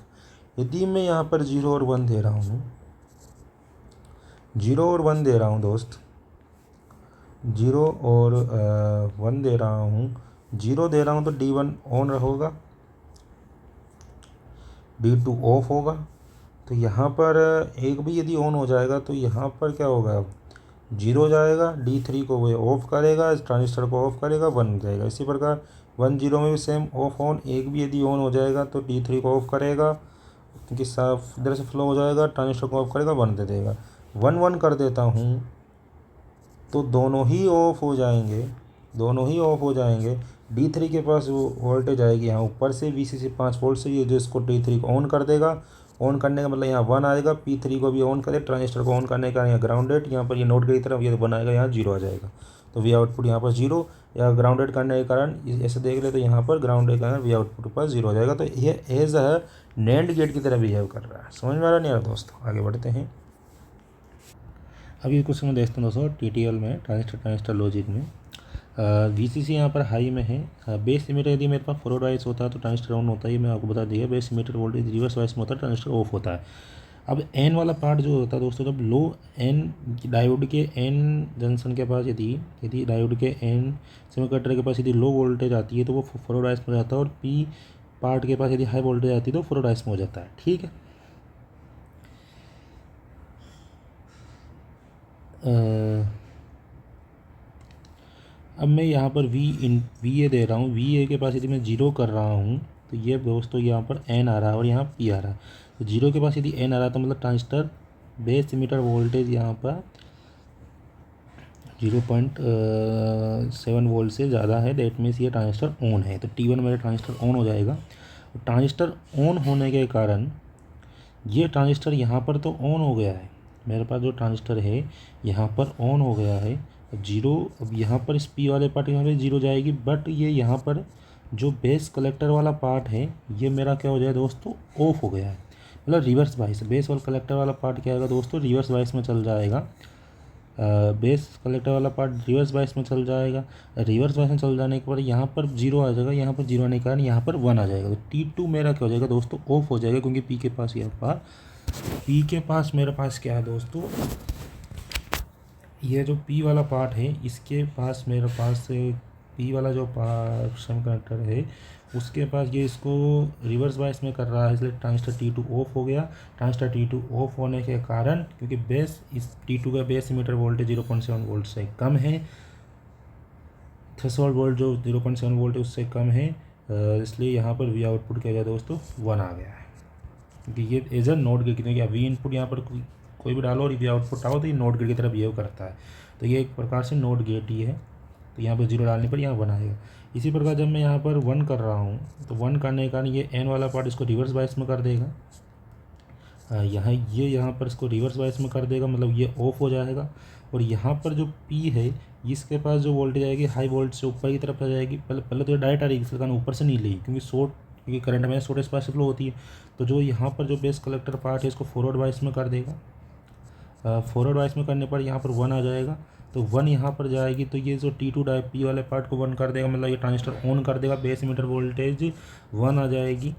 यदि मैं यहाँ पर 0 और 1 दे रहा हूँ, 0 और 1 दे रहा हूँ दोस्त, 0 और 1 दे रहा हूँ, 0 दे रहा हूँ तो D1 ऑन होगा, D2 ऑफ होगा। तो यहाँ पर एक भी यदि ऑन हो जाएगा तो यहाँ पर क्या होगा, 0 जाएगा, D3 को वो ऑफ करेगा, ट्रांजिस्टर को ऑफ करेगा, 1 जाएगा। इसी प्रकार 1 0 में भी सेम ऑफ ऑन, एक भी यदि ऑन हो जाएगा तो D3 को ऑफ करेगा क्योंकि साफ इधर से फ्लो हो जाएगा, ट्रांजिस्टर को ऑफ करेगा, 1 दे देगा। 1 1 कर देता हूँ तो दोनों ही ऑफ हो जाएंगे, दोनों ही ऑफ हो जाएंगे। D3 के पास वो वोल्टेज आएगी यहाँ ऊपर से VCC 5 वोल्ट से, ये जो इसको D3 को ऑन कर देगा। ऑन करने का मतलब यहाँ 1 आएगा, P3 को भी ऑन करे, ट्रांजिस्टर को ऑन करने का यहाँ ग्राउंडेड, यहाँ पर ये नोट की तरफ ये बनाएगा, यहाँ 0 आ जाएगा। तो V आउटपुट यहाँ पर 0, या ग्राउंडेड करने के कारण ऐसे देख ले तो यहाँ पर ग्राउंडेड का V आउटपुट पर 0 हो जाएगा। तो ये एज है नैंड गेट की तरह बिहेव कर रहा है। समझ में आ रहा नहीं यार दोस्तों, आगे बढ़ते हैं। अभी क्वेश्चन में देखते हैं दोस्तों, TTL में ट्रांजिस्टर लॉजिक में VCC यहाँ पर हाई में है। बेस इमीटर यदि मेरे पास फॉरवर्ड वाइस होता है तो ट्रांजिस्टर ऑन होता है, ये मैं आपको बता दिया। Base emitter voltage reverse bias में होता है, ट्रांजिस्टर ऑफ होता है। अब N वाला पार्ट जो होता है दोस्तों, जब लो N डायोड के N जंक्शन के पास यदि डायोड के N सेमीकंडक्टर के पास यदि लो वोल्टेज आती है तो वो फॉरवर्ड वाइस में हो जाता है, और P पार्ट के पास यदि हाई वोल्टेज आती है तो फॉरवर्ड वाइस में हो जाता है, ठीक है। अब मैं यहाँ पर VA दे रहा हूँ, VA के पास यदि मैं 0 कर रहा हूँ तो ये दोस्तों यहाँ पर N आ रहा है और यहाँ P आ रहा है। तो 0 के पास यदि N आ रहा है तो मतलब ट्रांजिस्टर बेस इमीटर वोल्टेज यहाँ पर 0.7 वोल्ट से ज़्यादा है, दैट मीन्स ये ट्रांजिस्टर ऑन है। तो T1 मेरा ट्रांजिस्टर ऑन हो जाएगा। ट्रांजिस्टर ऑन होने के कारण ये ट्रांजिस्टर यहाँ पर तो ऑन हो गया है, मेरे पास जो ट्रांजिस्टर है यहाँ पर ऑन हो गया है। 0 अब यहाँ पर इस P वाले पार्ट यहाँ पर 0 जाएगी, बट ये यहाँ पर जो बेस कलेक्टर वाला पार्ट है ये मेरा क्या हो जाएगा दोस्तों, ऑफ हो गया है, मतलब रिवर्स बाइस। बेस और कलेक्टर वाला पार्ट क्या आएगा दोस्तों, रिवर्स बाइस में चल जाएगा। बेस कलेक्टर वाला पार्ट रिवर्स बाइस में चल जाएगा। रिवर्स बाइस में चल जाने के बाद यहाँ पर 0 आ जाएगा, यहाँ पर 0 आने के कारण यहाँ पर 1 आ जाएगा। तो T2 मेरा क्या हो जाएगा दोस्तों, ऑफ हो जाएगा, क्योंकि P के पास यहाँ पर P के पास मेरे पास क्या है दोस्तों, ये जो P वाला पार्ट है इसके पास मेरे पास P वाला जो सेमीकंडक्टर है उसके पास ये इसको रिवर्स बायस में कर रहा है, इसलिए ट्रांजिस्टर T2 ऑफ हो गया। ट्रांजिस्टर T2 ऑफ होने के कारण, क्योंकि बेस इस T2 का बेस इमीटर वोल्टेज 0.7 वोल्ट से कम है, थ्रेशोल्ड वोल्ट जो 0.7 वोल्ट है उससे कम है, इसलिए यहाँ पर V आउटपुट क्या गया दोस्तों, 1 आ गया है। क्योंकि ये एज अ नोट गेट की V इनपुट यहाँ पर कोई भी डालो और V आउटपुट आओ तो ये नोट गेट की तरह बिहेव करता है। तो ये एक प्रकार से नोट गेट ही है। तो यहाँ पर 0 डालने पर यहाँ 1 आएगा। इसी प्रकार जब मैं यहाँ पर 1 कर रहा हूँ तो 1 करने के कारण ये N वाला पार्ट इसको रिवर्स बायस में कर देगा, यहाँ पर इसको रिवर्स बायस में कर देगा, मतलब ये ऑफ हो जाएगा। और यहाँ पर जो P है इसके पास जो वोल्टेज आएगी हाई वोल्ट से ऊपर की तरफ आ जाएगी। पहले तो ये डायरेक्ट आ रही है, इसके कारण ऊपर से नहीं लेगी, क्योंकि शॉर्ट क्योंकि करंट हमेशा शॉर्टेस्ट पाथ से फ्लो होती है। तो जो यहाँ पर जो बेस कलेक्टर पार्ट है इसको फॉरवर्ड वाइस में कर देगा। फॉरवर्ड वाइस में करने पर यहाँ पर 1 आ जाएगा, तो 1 यहाँ पर जाएगी तो ये जो T2 डाई पी वाले पार्ट को 1 कर देगा, मतलब ये ट्रांजिस्टर ऑन कर देगा। बेस मीटर वोल्टेज 1 आ जाएगी।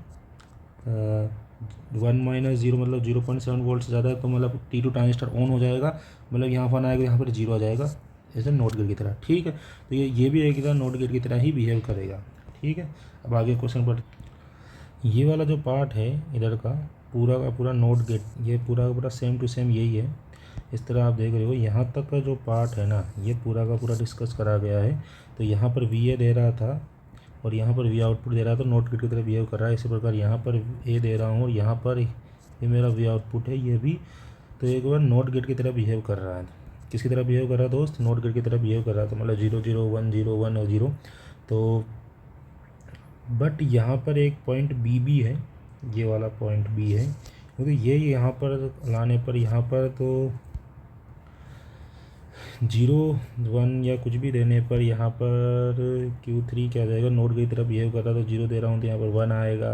1 - 0 मतलब 0.7 वोल्ट से ज़्यादा है, तो मतलब T2 ट्रांजिस्टर ऑन हो जाएगा, मतलब यहाँ 1 आएगा, यहाँ पर 0 आ जाएगा, ऐसे नोट गेट की तरह। ठीक है, तो ये भी एक तरह नोट गेट की तरह ही बिहेव करेगा। ठीक है, अब आगे क्वेश्चन पर ये वाला जो पार्ट है इधर का पूरा नोट गेट, ये पूरा का पूरा सेम टू सेम यही है। इस तरह आप देख रहे हो यहाँ तक का जो पार्ट है ना, ये पूरा का पूरा डिस्कस करा गया है। तो यहाँ पर VA दे रहा था और यहाँ पर V आउटपुट दे रहा था, नोट गेट की तरह बिहेव कर रहा है। इसी प्रकार यहाँ पर A दे रहा हूँ और यहाँ पर ये मेरा V आउटपुट है, ये भी तो एक बार नोट गेट की तरह बिहेव कर रहा है। किसकी तरह बिहेव कर रहा है दोस्त? नोट गेट की तरह बिहेव कर रहा था, मतलब 0 0 1 0 1 और 0। तो बट यहाँ पर एक पॉइंट B भी है, ये वाला पॉइंट B है, क्योंकि ये यहाँ पर लाने पर यहाँ पर तो 0 1 या कुछ भी देने पर यहाँ पर Q3 क्या जाएगा, नोट की तरफ बिहेव कर रहा है। तो 0 दे रहा हूँ तो यहाँ पर 1 आएगा,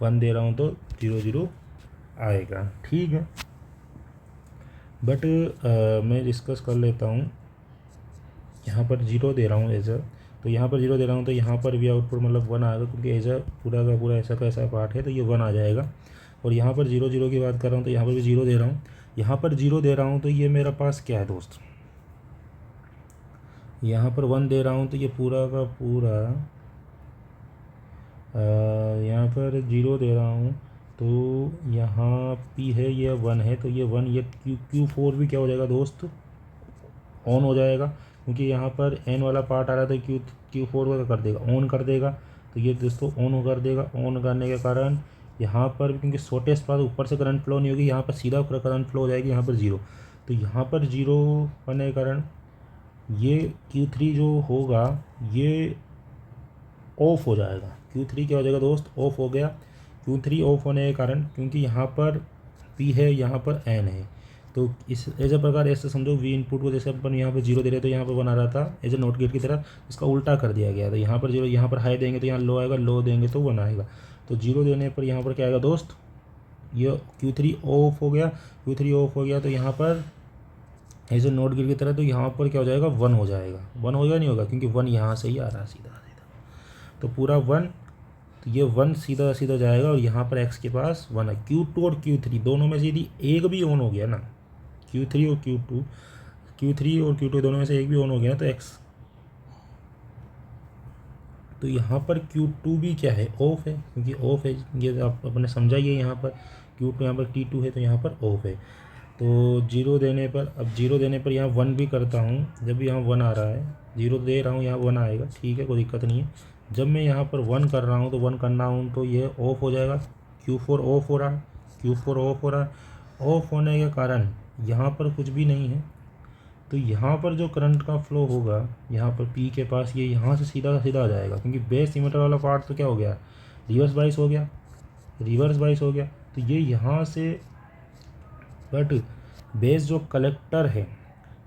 1 दे रहा हूँ तो 0 0 आएगा। ठीक है, बट मैं डिस्कस कर लेता हूँ। यहाँ पर 0 दे रहा हूँ एज अ, तो यहाँ पर 0 दे रहा हूँ तो यहाँ पर भी आउटपुट मतलब 1 आएगा, क्योंकि एज अ पूरा का पूरा ऐसा का ऐसा पार्ट है, तो ये 1 आ जाएगा। और यहाँ पर 0 0 की बात कर रहा हूँ तो यहाँ पर भी 0 दे रहा हूँ, यहाँ पर 0 दे रहा हूँ तो ये मेरा पास क्या है दोस्त, यहाँ पर 1 दे रहा हूँ तो ये पूरा का पूरा यहाँ पर 0 दे रहा हूँ तो यहाँ P है, ये 1 है, तो ये 1, ये Q4 भी क्या हो जाएगा दोस्त, ऑन हो जाएगा, क्योंकि यहाँ पर N वाला पार्ट आ रहा है तो Q4 को क्या कर देगा, ऑन कर देगा। तो ये दोस्तों ऑन कर देगा। ऑन करने के कारण यहाँ पर क्योंकि शॉर्टेस्ट पाथ ऊपर से करंट फ्लो नहीं होगी, यहाँ पर सीधा पूरा करंट फ्लो हो जाएगी, यहाँ पर 0। तो यहाँ पर 0 होने के कारण ये Q3 जो होगा ये ऑफ हो जाएगा। Q3 क्या हो जाएगा दोस्त, ऑफ हो गया। Q3 ऑफ होने के कारण, क्योंकि यहाँ पर P है, यहाँ पर N है, तो इस ऐसे प्रकार ऐसे समझो V इनपुट को जैसे अपन यहाँ पर 0 दे रहे तो यहाँ पर 1 आ रहा था एज ए नोट गेट की तरह, इसका उल्टा कर दिया गया। तो यहाँ पर 0, यहाँ पर हाई देंगे तो यहाँ लो आएगा, लो देंगे तो 1 आएगा। तो 0 देने पर यहाँ पर क्या आएगा दोस्त, ये Q3 ऑफ हो गया। Q3 ऑफ हो गया तो यहाँ पर एज ए नोट गेट की तरह, तो यहाँ पर क्या हो जाएगा, 1 हो जाएगा। 1 होगा नहीं होगा, क्योंकि 1 यहाँ से ही आ रहा है सीधा सीधा, तो पूरा 1, तो ये 1 सीधा सीधा जाएगा और यहाँ पर x के पास 1 है। Q2 और Q3 दोनों में से यदि एक भी ऑन हो गया ना, Q3 और Q2 दोनों में से एक भी ऑन हो गया तो x, तो यहाँ पर Q2 भी क्या है, ऑफ है, क्योंकि ऑफ है, ये आप अपने समझाइए। यहाँ पर Q2 यहाँ पर T2 है तो यहाँ पर ऑफ है। तो 0 देने पर, अब 0 देने पर यहाँ 1 भी करता हूँ, जब भी यहाँ 1 आ रहा है, 0 दे रहा हूँ यहाँ 1 आएगा, ठीक है, कोई दिक्कत नहीं है। जब मैं यहाँ पर 1 कर रहा हूँ तो 1 करना हूँ तो ये ऑफ हो जाएगा। Q4 ऑफ हो रहा है, Q4 ऑफ हो रहा है। ऑफ होने के कारण यहाँ पर कुछ भी नहीं है, तो यहाँ पर जो करंट का फ्लो होगा यहाँ पर P के पास, ये यहाँ से सीधा सीधा आ जाएगा, क्योंकि बेस इमीटर वाला पार्ट तो क्या हो गया, रिवर्स बाइस हो गया, रिवर्स बाइस हो गया। तो ये यहाँ से, बट बेस जो कलेक्टर है,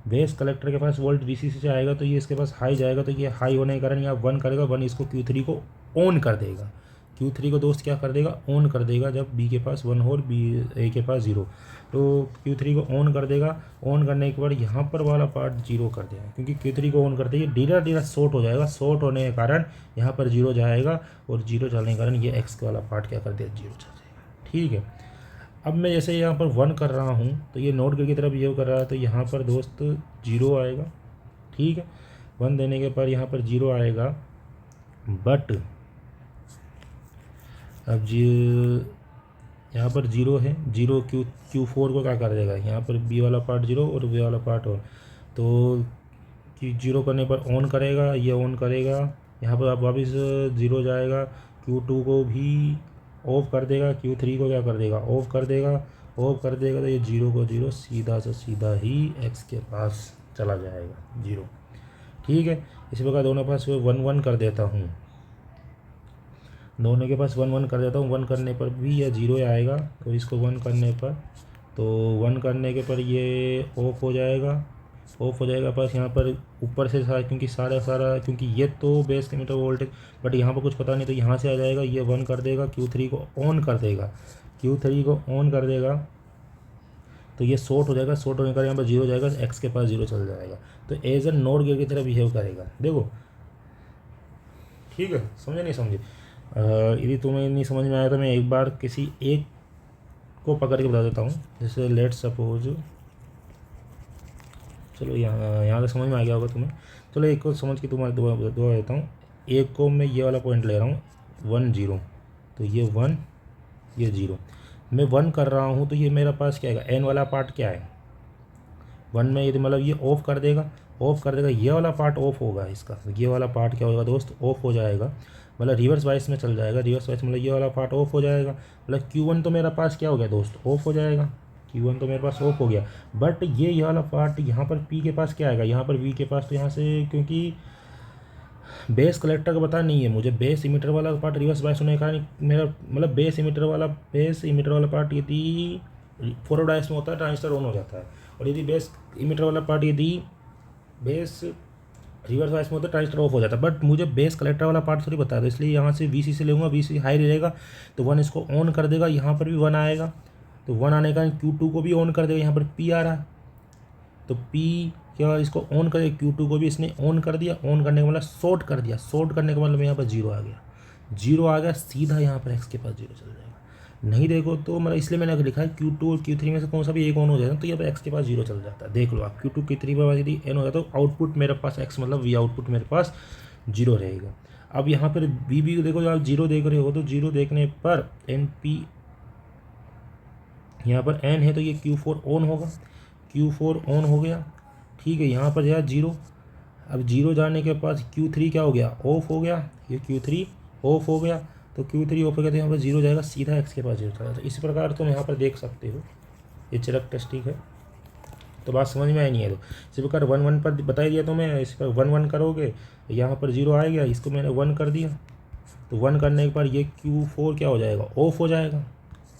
बेस कलेक्टर के पास वोल्ट VCC से आएगा तो ये इसके पास हाई जाएगा, तो ये हाई होने के कारण यहाँ 1 करेगा, 1 इसको Q3 को ऑन कर देगा। Q3 को दोस्त क्या कर देगा, ऑन कर देगा, जब B के पास 1 हो और A के पास 0, तो Q3 को ऑन कर देगा। ऑन करने के बाद यहाँ पर वाला पार्ट 0 कर देगा, क्योंकि Q3 को ऑन करते ही धीरे शॉर्ट हो जाएगा। शॉर्ट होने के कारण यहाँ पर 0 जाएगा और 0 चलने के कारण ये X वाला पार्ट क्या कर देगा, 0 चल जाएगा। ठीक है, अब मैं जैसे यहाँ पर 1 कर रहा हूँ तो ये नोट गेट की तरफ बिहेव कर रहा है, तो यहाँ पर दोस्त 0 आएगा। ठीक है, 1 देने के बाद यहाँ पर 0 आएगा, बट अब यहाँ पर 0 है, 0 Q4 को क्या कर देगा, यहाँ पर B वाला पार्ट 0 और B वाला पार्ट ऑन, तो 0 करने पर ऑन करेगा, ये ऑन करेगा, यहाँ पर अब वापस 0 जाएगा। Q2 को भी ऑफ कर देगा, Q3 को क्या कर देगा, ऑफ कर देगा। ऑफ कर देगा तो ये 0 को 0 सीधा से सीधा ही X के पास चला जाएगा, 0। ठीक है, इसी प्रकार दोनों पास 1 1 कर देता हूँ, दोनों के पास 1 1 कर देता हूँ। 1 करने पर भी यह 0 आएगा, तो इसको 1 करने पर, तो 1 करने के पर ये ऑफ हो जाएगा। ऑफ हो जाएगा पास यहाँ पर ऊपर से सारा, क्योंकि सारा क्योंकि ये तो बेस एमिटर वोल्टेज, बट यहाँ पर कुछ पता नहीं, तो यहाँ से आ जाएगा, ये 1 कर देगा, Q3 को ऑन कर देगा, Q3 को ऑन कर देगा, तो ये शॉर्ट हो जाएगा, शॉर्ट होने का यहाँ पर 0 हो जाएगा, एक्स के पास 0 चल जाएगा, तो एज ए नॉट गेट की तरह बिहेव करेगा। देखो ठीक है, समझे नहीं समझे? यदि तुम्हें नहीं समझ में आया तो मैं एक बार किसी एक को पकड़ के बता देता हूँ। जैसे लेट सपोज, चलो यहाँ तक समझ में आ गया होगा तुम्हें। चलो एक को समझ के तुम्हारे दो देता हूँ। एक को मैं ये वाला पॉइंट ले रहा हूँ 1 0, तो ये 1 ये 0, मैं 1 कर रहा हूँ, तो ये मेरा पास क्या है, एन वाला पार्ट क्या है 1 में, यदि मतलब ये ऑफ कर देगा, ये वाला पार्ट ऑफ होगा, इसका ये वाला पार्ट क्या होगा दोस्त, ऑफ हो जाएगा, मतलब रिवर्स वाइस में चल जाएगा, रिवर्स वाइस मतलब ये वाला पार्ट ऑफ हो जाएगा, मतलब Q1 तो मेरा पास क्या हो गया दोस्त, ऑफ हो जाएगा, Q1 तो मेरे पास ऑफ हो गया। बट ये वाला पार्ट यहाँ पर P के पास क्या आएगा, यहाँ पर V के पास, तो यहाँ से क्योंकि बेस कलेक्टर का पता नहीं है मुझे, बेस इमीटर वाला पार्ट रिवर्स बायस होने का मेरा मतलब बेस इमीटर वाला पार्ट यदि फॉरवर्ड बायस में होता है ट्रांजिस्टर ऑन हो जाता है, और यदि बेस इमीटर वाला पार्ट यदि बेस रिवर्स बायस में होता है ट्रांजिस्टर ऑफ हो जाता है। बट मुझे बेस कलेक्टर वाला पार्ट थोड़ी पता है, तो इसलिए यहाँ से VC से लूँगा, VC हाई रहेगा तो 1 इसको ऑन कर देगा, यहाँ पर भी 1 आएगा, तो 1 आने का Q2 को भी ऑन कर देगा, यहाँ पर P आ रहा है, तो P क्या इसको ऑन करे, Q2 को भी इसने ऑन कर दिया, ऑन करने का मतलब शॉर्ट कर दिया, शॉर्ट करने का मतलब यहाँ पर 0 आ गया, 0 आ गया, सीधा यहाँ पर X के पास 0 चल जाएगा। नहीं देखो तो मतलब इसलिए मैंने लिखा है Q2 और Q3 में से कौन सा भी एक ऑन हो जाएगा, तो यहाँ पर X के पास 0 चल जाता है। देख लो आप, Q2 Q3 पर यदि एन हो जाता है तो आउटपुट मेरे पास X मतलब V आउटपुट मेरे पास 0 रहेगा। अब यहाँ पर V भी देखो, जब आप 0 देख रहे हो तो 0 देखने पर NP यहाँ पर N है, तो ये Q4 ऑन होगा, Q4 ऑन हो गया, ठीक है। यहाँ पर जाए 0, अब 0 जाने के बाद Q3 क्या हो गया, ऑफ हो गया, ये Q3 ऑफ हो गया, तो Q3 ऑफ हो गया, तो यहाँ पर 0 जाएगा, सीधा X के पास 0 चला। तो इस प्रकार तुम यहाँ पर देख सकते हो, ये चरक टेस्ट, ठीक है। तो बात समझ में आई नहीं है, तो इसी प्रकार 1 1 पर बता दिया तो मैं, इसी पर 1 1 करोगे, यहाँ पर 0 आ गया, इसको मैंने 1 कर दिया, तो 1 करने के बाद ये Q4 क्या हो जाएगा, ऑफ हो जाएगा,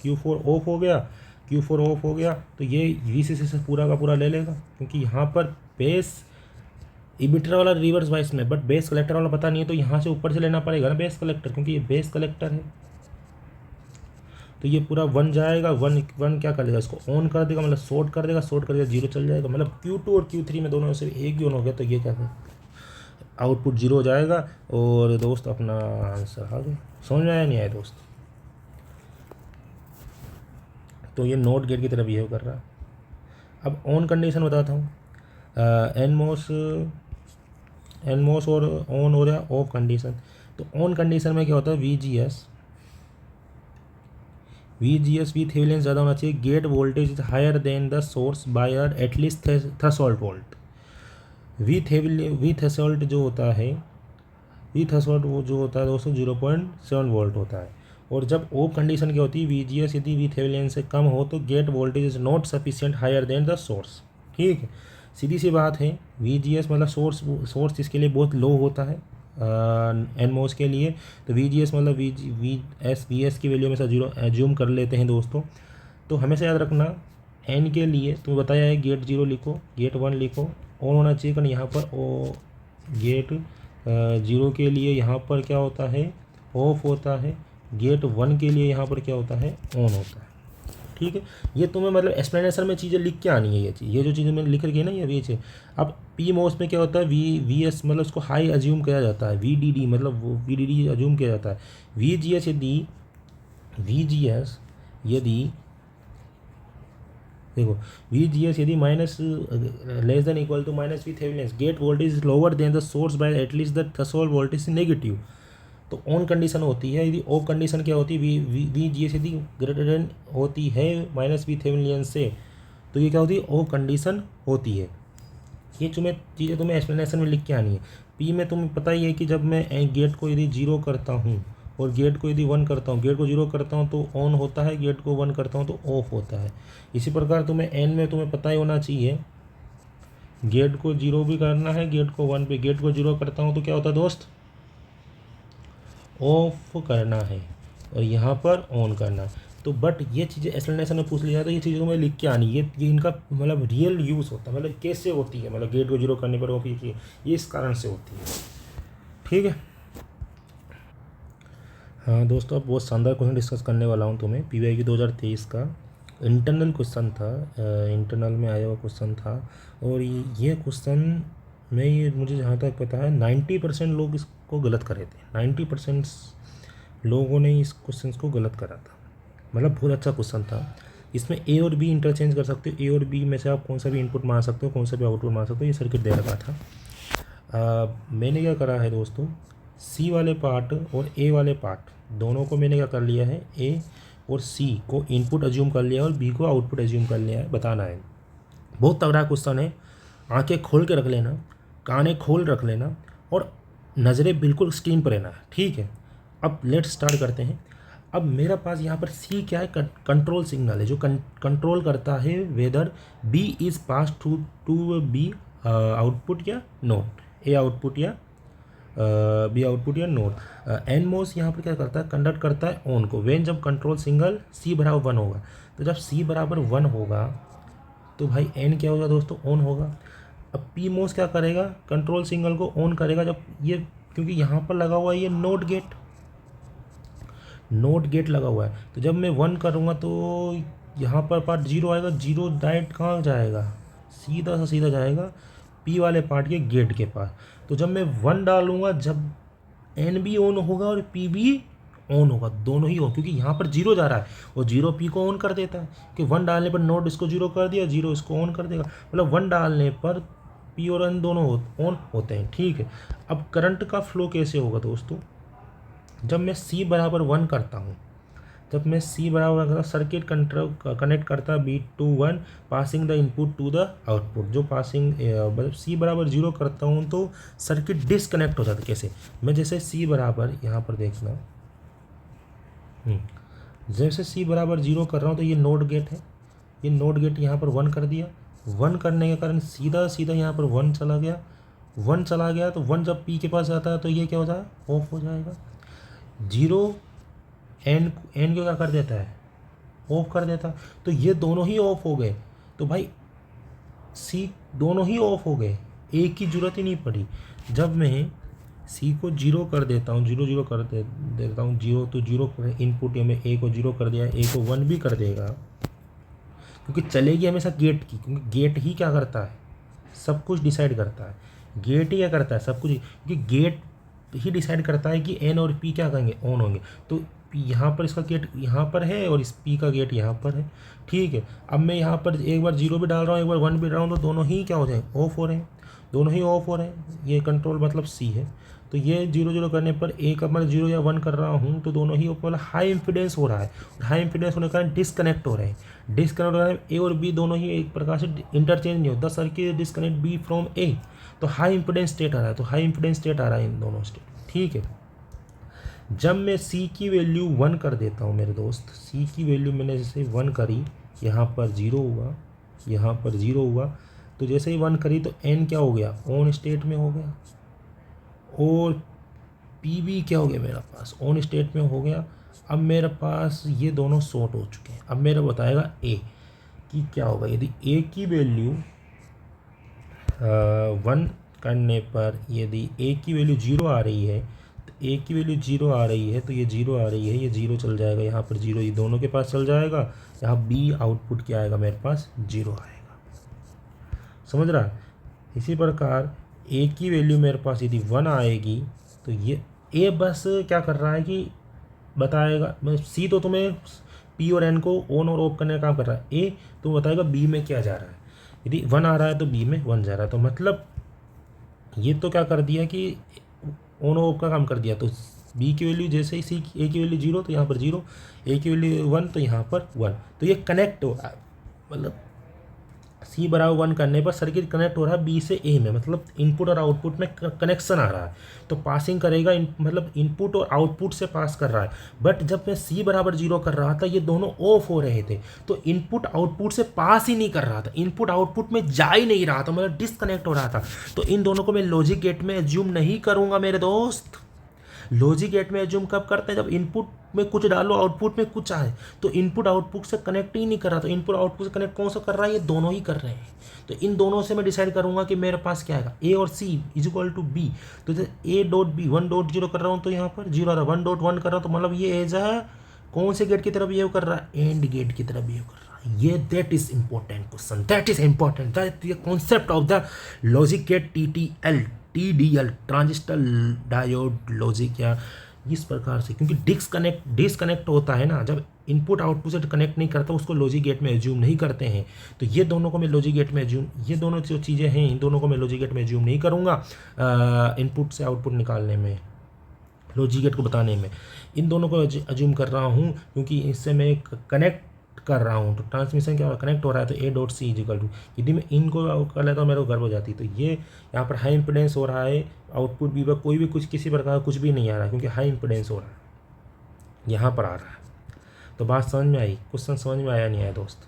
Q4 ऑफ हो गया, Q4 ऑफ हो गया, तो ये VCC से पूरा का पूरा ले लेगा, क्योंकि यहाँ पर बेस इमिटर वाला रिवर्स वाइस में, बट बेस कलेक्टर वाला पता नहीं है, तो यहाँ से ऊपर से लेना पड़ेगा ना बेस कलेक्टर, क्योंकि ये बेस कलेक्टर है। तो ये पूरा 1 जाएगा, 1 क्या कर देगा, इसको ऑन कर देगा, मतलब शॉर्ट कर देगा, 0 चल जाएगा, मतलब Q2 और Q3 में दोनों में से एक भी ऑन हो गया, तो ये क्या है, आउटपुट 0 हो जाएगा। और दोस्त अपना आंसर आ गया। समझ में आया नहीं आया दोस्त? तो ये नॉट गेट की तरह बिहेव कर रहा है। अब ऑन कंडीशन बताता हूँ, एनमोस और ऑन हो रहा है ऑफ कंडीशन। तो ऑन कंडीशन में क्या होता है, VGS थेवेनिन ज़्यादा होना चाहिए, gate voltage is higher than the source by at least threshold volt. V threshold जो होता है, वो जो होता है दोस्तों 0.7 वोल्ट होता है। और जब ऑफ कंडीशन क्या होती है, VGS यदि VThevenin से कम हो तो gate voltage is not sufficient higher than the source. ठीक है, सीधी सी बात है। VGS मतलब सोर्स इसके लिए बहुत लो होता है एनमोस के लिए, तो VGS मतलब VS की वैल्यू में से 0 एज्यूम कर लेते हैं दोस्तों। तो हमेशा याद रखना, एन के लिए तुम्हें बताया है गेट 0 लिखो, गेट 1 लिखो, ऑन होना चाहिए, कारण यहाँ पर गेट 0 के लिए यहाँ पर क्या होता है, ऑफ होता है। गेट 1 के लिए यहाँ पर क्या होता है, ऑन होता है। ठीक है, ये तुम्हें मतलब एक्सप्लेनेशन में चीज़ें लिख के आनी है, ये जो चीज़ें मैंने लिख रखी है ना, ये चीज़। अब पी मोस में क्या होता है, VS मतलब उसको हाई अज्यूम किया जाता है, VDD मतलब वो VDD अज्यूम किया जाता है। VGS यदि देखो, VGS यदि minus less than equal to minus VThevenin, gate voltage is lower than the source by at least the threshold voltage negative, तो ऑन कंडीशन होती है। यदि ऑफ कंडीशन क्या होती है, VGS यदि ग्रेटर देन होती है माइनस VThevenin से, तो ये क्या होती है, ऑफ कंडीशन होती है। ये चीज़ें तुम्हें एक्सप्लेनेशन में लिख के आनी है। पी में तुम्हें पता ही है कि जब मैं गेट को यदि 0 करता हूँ और गेट को यदि 1 करता हूँ, गेट को 0 करता हूँ तो ऑन होता है, गेट को 1 करता हूँ तो ऑफ होता है। इसी प्रकार तुम्हें एन में तुम्हें पता ही होना चाहिए, गेट को 0 भी करना है, गेट को 1 पे, गेट को 0 करता हूँ तो क्या होता है दोस्त, ऑफ करना है, और यहाँ पर ऑन करना है। तो बट ये चीज़ें एक्सप्लेनेशन में पूछ लिया तो ये चीज़ें को मैं लिख के आनी, ये इनका मतलब रियल यूज़ होता है, मतलब कैसे होती है, मतलब गेट को जीरो करने पर वो ये इस कारण से होती है। ठीक है। हाँ दोस्तों, अब बहुत शानदार क्वेश्चन डिस्कस करने वाला हूँ तुम्हें। PYQ 2023 का इंटरनल क्वेश्चन था, इंटरनल में आया हुआ क्वेश्चन था। और ये क्वेश्चन में ये मुझे जहाँ तक पता है 90% लोग इसको गलत करे थे, 90% लोगों ने इस क्वेश्चन को गलत करा था। मतलब बहुत अच्छा क्वेश्चन था। इसमें ए और बी इंटरचेंज कर सकते हो, ए और बी में से आप कौन सा भी इनपुट मार सकते हो, कौन सा भी आउटपुट मार सकते हो, ये सर्किट दे रखा था। मैंने क्या करा है दोस्तों, सी वाले पार्ट और ए वाले पार्ट दोनों को मैंने क्या कर लिया है, ए और सी को इनपुट एज्यूम कर लिया है और बी को आउटपुट एज्यूम कर लिया है। बताना है, बहुत तगड़ा क्वेश्चन है। आंखें खोल के रख लेना, कानें खोल रख लेना और नज़रें बिल्कुल स्क्रीन पर रहना। ठीक है, अब लेट्स स्टार्ट करते हैं। अब मेरा पास यहाँ पर सी क्या है, कंट्रोल सिग्नल है जो कंट्रोल करता है whether B is pass to B output या नोट, ए आउटपुट या बी आउटपुट या नोट। एन मोस यहाँ पर क्या करता है, कंडक्ट करता है ऑन को। वेन जब कंट्रोल सिग्नल सी बराबर 1 होगा, तो जब सी बराबर 1 होगा तो भाई एन क्या होगा दोस्तों, ऑन होगा। अब पी मोस क्या करेगा, कंट्रोल सिग्नल को ऑन करेगा जब ये, क्योंकि यहाँ पर लगा हुआ है ये नोट गेट लगा हुआ है। तो जब मैं 1 करूँगा तो यहाँ पर पार्ट 0 आएगा, 0 डायरेक्ट कहाँ जाएगा, सीधा जाएगा पी वाले पार्ट के गेट के पास। तो जब मैं 1 डालूंगा, जब एन भी ऑन होगा और पी भी ऑन होगा, दोनों ही ऑन, क्योंकि यहाँ पर 0 जा रहा है और 0 पी को ऑन कर देता है कि 1 डालने पर नोट इसको 0 कर दिया, 0 इसको ऑन कर देगा। मतलब 1 डालने पर पी और एन दोनों ऑन होते हैं। ठीक है, अब करंट का फ्लो कैसे होगा दोस्तों, जब मैं सी बराबर 1 करता हूँ, जब मैं सी बराबर करता, सर्किट कनेक्ट करता B to 1 passing the input to the output. जो पासिंग मतलब सी बराबर 0 करता हूँ तो सर्किट डिसकनेक्ट हो जाता है। कैसे, मैं जैसे सी बराबर यहाँ पर देखना, जैसे सी बराबर 0 कर रहा हूँ तो ये नोट गेट है, ये नोट गेट यहाँ पर 1 कर दिया। 1 करने के कारण सीधा यहाँ पर 1 चला गया, 1 चला गया तो 1 जब पी के पास जाता है तो ये क्या हो जाएगा, ऑफ हो जाएगा। 0 एन को क्या कर देता है, ऑफ कर देता है। तो ये दोनों ही ऑफ हो गए, तो भाई सी दोनों ही ऑफ हो गए, एक की जरूरत ही नहीं पड़ी। जब मैं सी को 0 कर देता हूँ, 0 कर देता हूँ, 0 तो 0 इनपुट में ए को 0 कर दिया, ए को 1 भी कर देगा, क्योंकि चलेगी हमेशा गेट की, क्योंकि गेट ही क्या करता है, सब कुछ डिसाइड करता है। गेट ही क्या करता है, सब कुछ, क्योंकि गेट ही डिसाइड करता है कि एन और पी क्या करेंगे, ऑन होंगे। तो यहाँ पर इसका गेट यहाँ पर है और इस पी का गेट यहाँ पर है। ठीक है, अब मैं यहाँ पर एक बार 0 भी डाल रहा हूँ, एक बार 1 भी डाल रहा हूँ, तो दोनों ही क्या हो जाएंगे, ऑफ हो रहे हैं, दोनों ही ऑफ हो रहे हैं। ये कंट्रोल मतलब सी है। तो ये 0 करने पर एक अब मैं 0 या 1 कर रहा हूँ तो दोनों ही मतलब हाई इम्पीडेंस हो रहा है, और हाई इम्पीडेंस होने के कारण डिसकनेक्ट हो रहे हैं। डिसकनेक्ट हो रहे हैं, ए और बी दोनों ही एक प्रकार से इंटरचेंज नहीं होता। सर्किट डिसकनेक्ट बी फ्रॉम ए, तो हाई इम्पीडेंस स्टेट आ रहा है, तो हाई इम्पीडेंस स्टेट आ रहा है इन दोनों स्टेट। ठीक है, जब मैं सी की वैल्यू 1 कर देता हूँ मेरे दोस्त, सी की वैल्यू मैंने जैसे 1 करी, यहाँ पर 0 हुआ, यहाँ पर 0 हुआ, तो जैसे ही 1 करी तो एन क्या हो गया, ऑन स्टेट में हो गया, और पी भी क्या हो गया मेरा पास, ऑन स्टेट में हो गया। अब मेरे पास ये दोनों शॉर्ट हो चुके हैं। अब मेरा बताएगा ए कि क्या होगा, यदि ए की वैल्यू 1 करने पर यदि ए की वैल्यू 0 आ रही है, तो ए की वैल्यू 0 आ रही है, तो ये 0 आ रही है, ये 0 चल जाएगा, यहाँ पर 0 ये दोनों के पास चल जाएगा। यहाँ बी आउटपुट क्या आएगा मेरे पास, 0 आएगा। समझ रहा है। इसी प्रकार ए की वैल्यू मेरे पास यदि 1 आएगी तो ये ए बस क्या कर रहा है कि बताएगा, मैं सी तो तुम्हें पी और एन को ऑन और ऑफ करने का काम कर रहा है, ए तो बताएगा बी में क्या जा रहा है। यदि 1 आ रहा है तो बी में 1 जा रहा है, तो मतलब ये तो क्या कर दिया कि ऑन ऑफ का काम कर दिया। तो बी की वैल्यू जैसे ही सी ए की वैल्यू 0 तो यहाँ पर 0, ए की वैल्यू 1 तो यहाँ पर 1, तो ये कनेक्ट हो रहा है। मतलब सी बराबर 1 करने पर सर्किट कनेक्ट हो रहा है बी से ए में, मतलब इनपुट और आउटपुट में कनेक्शन आ रहा है, तो पासिंग करेगा मतलब इनपुट और आउटपुट से पास कर रहा है। बट जब मैं सी बराबर 0 कर रहा था, ये दोनों ऑफ हो रहे थे, तो इनपुट आउटपुट से पास ही नहीं कर रहा था, इनपुट आउटपुट में जा ही नहीं रहा था, मतलब डिसकनेक्ट हो रहा था। तो इन दोनों को मैं लॉजिक गेट में एज्यूम नहीं करूँगा मेरे दोस्त। लॉजिक गेट में एज्यूम कब करते हैं, जब इनपुट में कुछ डालो आउटपुट में कुछ आए, तो इनपुट आउटपुट से कनेक्ट ही नहीं कर रहा, तो इनपुट आउटपुट से कनेक्ट कौन सा कर रहा है, ये दोनों ही कर रहे हैं। तो इन दोनों से मैं डिसाइड करूंगा कि मेरे पास क्या आएगा, ए और सी इज इक्वल टू बी। तो ए डॉट बी 1.0 कर रहा हूँ तो यहाँ पर 0 आ रहा है, 1.1 कर रहा हूँ तो मतलब ये एज है कौन से गेट की तरफ बिहेव कर रहा है, एंड गेट की तरफ बिहेव कर रहा है। ये that is important question, that is important, that the concept of the logic gate TDL transistor diode logic, या इस प्रकार से, क्योंकि डिसकनेक्ट होता है ना, जब इनपुट आउटपुट से कनेक्ट नहीं करता उसको लॉजिक गेट में एज्यूम नहीं करते हैं। तो ये दोनों को मैं लॉजिक गेट में एज्यूम, ये दोनों जो चीज़ें हैं इन दोनों को मैं लॉजिक गेट में एज्यूम नहीं करूँगा इनपुट से आउटपुट निकालने में, लॉजिक गेट को बताने में। इन दोनों को एज्यूम कर रहा हूँ क्योंकि इससे मैं कनेक्ट कर रहा हूँ, तो ट्रांसमिशन क्या कनेक्ट हो रहा है, तो A dot C is equal to, यदि मैं इनको कर लेता हूँ मेरे को गर्व हो जाती। तो ये यहाँ पर हाई इंपिडेंस हो रहा है, आउटपुट भी पर कोई भी कुछ किसी प्रकार कुछ भी नहीं आ रहा है क्योंकि हाई इंपिडेंस हो रहा है, यहाँ पर आ रहा है। तो बात समझ में आई, क्वेश्चन समझ में आया नहीं आया दोस्त,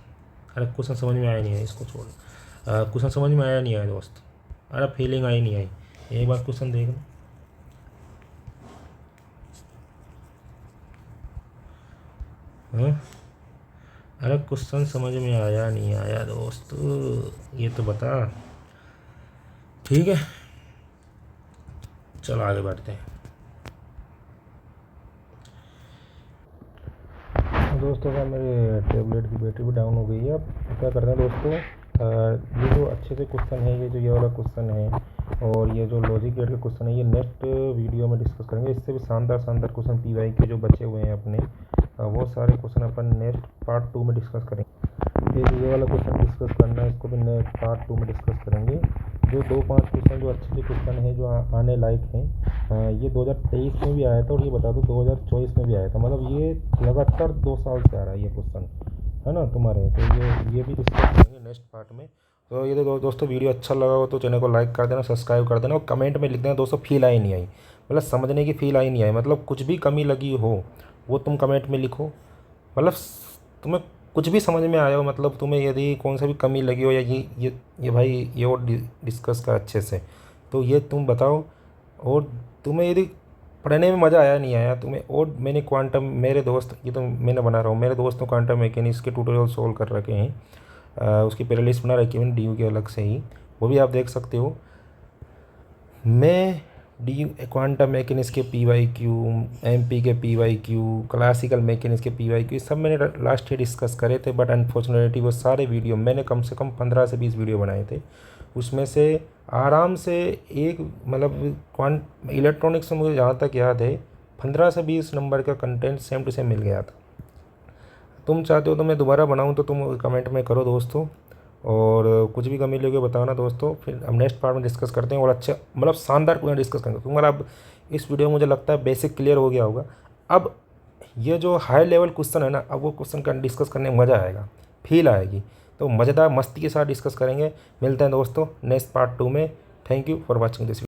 अरे क्वेश्चन समझ में आया नहीं है, इसको छोड़, क्वेश्चन समझ में आया नहीं आया दोस्त, अरे फीलिंग आई नहीं आई, एक बार क्वेश्चन देख लो। हाँ, अरे क्वेश्चन समझ में आया नहीं आया दोस्त, ये तो बता। ठीक है, चलो आगे बढ़ते हैं। दोस्तों का मेरे टैबलेट की बैटरी भी डाउन हो गई है। अब क्या करते हैं दोस्तों, ये जो अच्छे से क्वेश्चन है, ये वाला क्वेश्चन है और ये जो लॉजिक गेट का क्वेश्चन है, ये नेक्स्ट वीडियो में डिस्कस करेंगे। इससे भी शानदार क्वेश्चन PY के जो बचे हुए हैं अपने, वो सारे क्वेश्चन अपन नेक्स्ट पार्ट 2 में डिस्कस करेंगे। ये वाला क्वेश्चन डिस्कस करना है, इसको भी नेक्स्ट पार्ट 2 में डिस्कस करेंगे। जो 2-5 क्वेश्चन जो अच्छे क्वेश्चन हैं जो आने लायक हैं, ये 2023 में भी आया था और ये बता दूँ 2024 में भी आया था, मतलब ये लगातार 2 साल से आ रहा है ये क्वेश्चन, है ना तुम्हारे। तो ये भी डिस्कस करेंगे नेक्स्ट पार्ट में। तो ये तो दोस्तों वीडियो अच्छा लगा हो तो चैनल को लाइक कर देना, सब्सक्राइब कर देना और कमेंट में लिख देना दोस्तों फील आई नहीं आई, मतलब समझने की फील आई नहीं आई, मतलब कुछ भी कमी लगी हो वो तुम कमेंट में लिखो, मतलब तुम्हें कुछ भी समझ में आया हो, मतलब तुम्हें यदि कौन सा भी कमी लगी हो या ये भाई ये और डिस्कस कर अच्छे से, तो ये तुम बताओ। और तुम्हें यदि पढ़ने में मज़ा आया नहीं आया तुम्हें, और मैंने क्वांटम, मेरे दोस्त, ये तो मैंने बना रहा हूँ, मेरे दोस्तों क्वांटम मैकेनिक्स के ट्यूटोरियल सोल्व कर रखे हैं, उसकी प्लेलिस्ट बना रखी है मैंने DU के अलग से ही, वो भी आप देख सकते हो। मैं क्वांटम मैकेनिक्स के PYQ, MP के PYQ, क्लासिकल मैकेनिक्स के PYQ सब मैंने लास्ट ईयर डिस्कस करे थे, बट अनफॉर्चुनेटली वो सारे वीडियो मैंने कम से कम 15 से 20 वीडियो बनाए थे, उसमें से आराम से एक मतलब इलेक्ट्रॉनिक्स में मुझे जहाँ तक याद है 15 से 20 नंबर का कंटेंट सेम टू सेम मिल गया था। तुम चाहते हो तो मैं दोबारा बनाऊँ तो तुम कमेंट में करो दोस्तों, और कुछ भी कमी लगे बताना दोस्तों, फिर हम नेक्स्ट पार्ट में डिस्कस करते हैं और अच्छा मतलब शानदार क्वेश्चन डिस्कस करेंगे। तुम्हारा अब इस वीडियो में मुझे लगता है बेसिक क्लियर हो गया होगा। अब ये जो हाई लेवल क्वेश्चन है ना, अब वो क्वेश्चन का डिस्कस करने में मज़ा आएगा, फील आएगी, तो मज़ेदार मस्ती के साथ डिस्कस करेंगे। मिलते हैं दोस्तों नेक्स्ट पार्ट 2 में। Thank you for watching this video.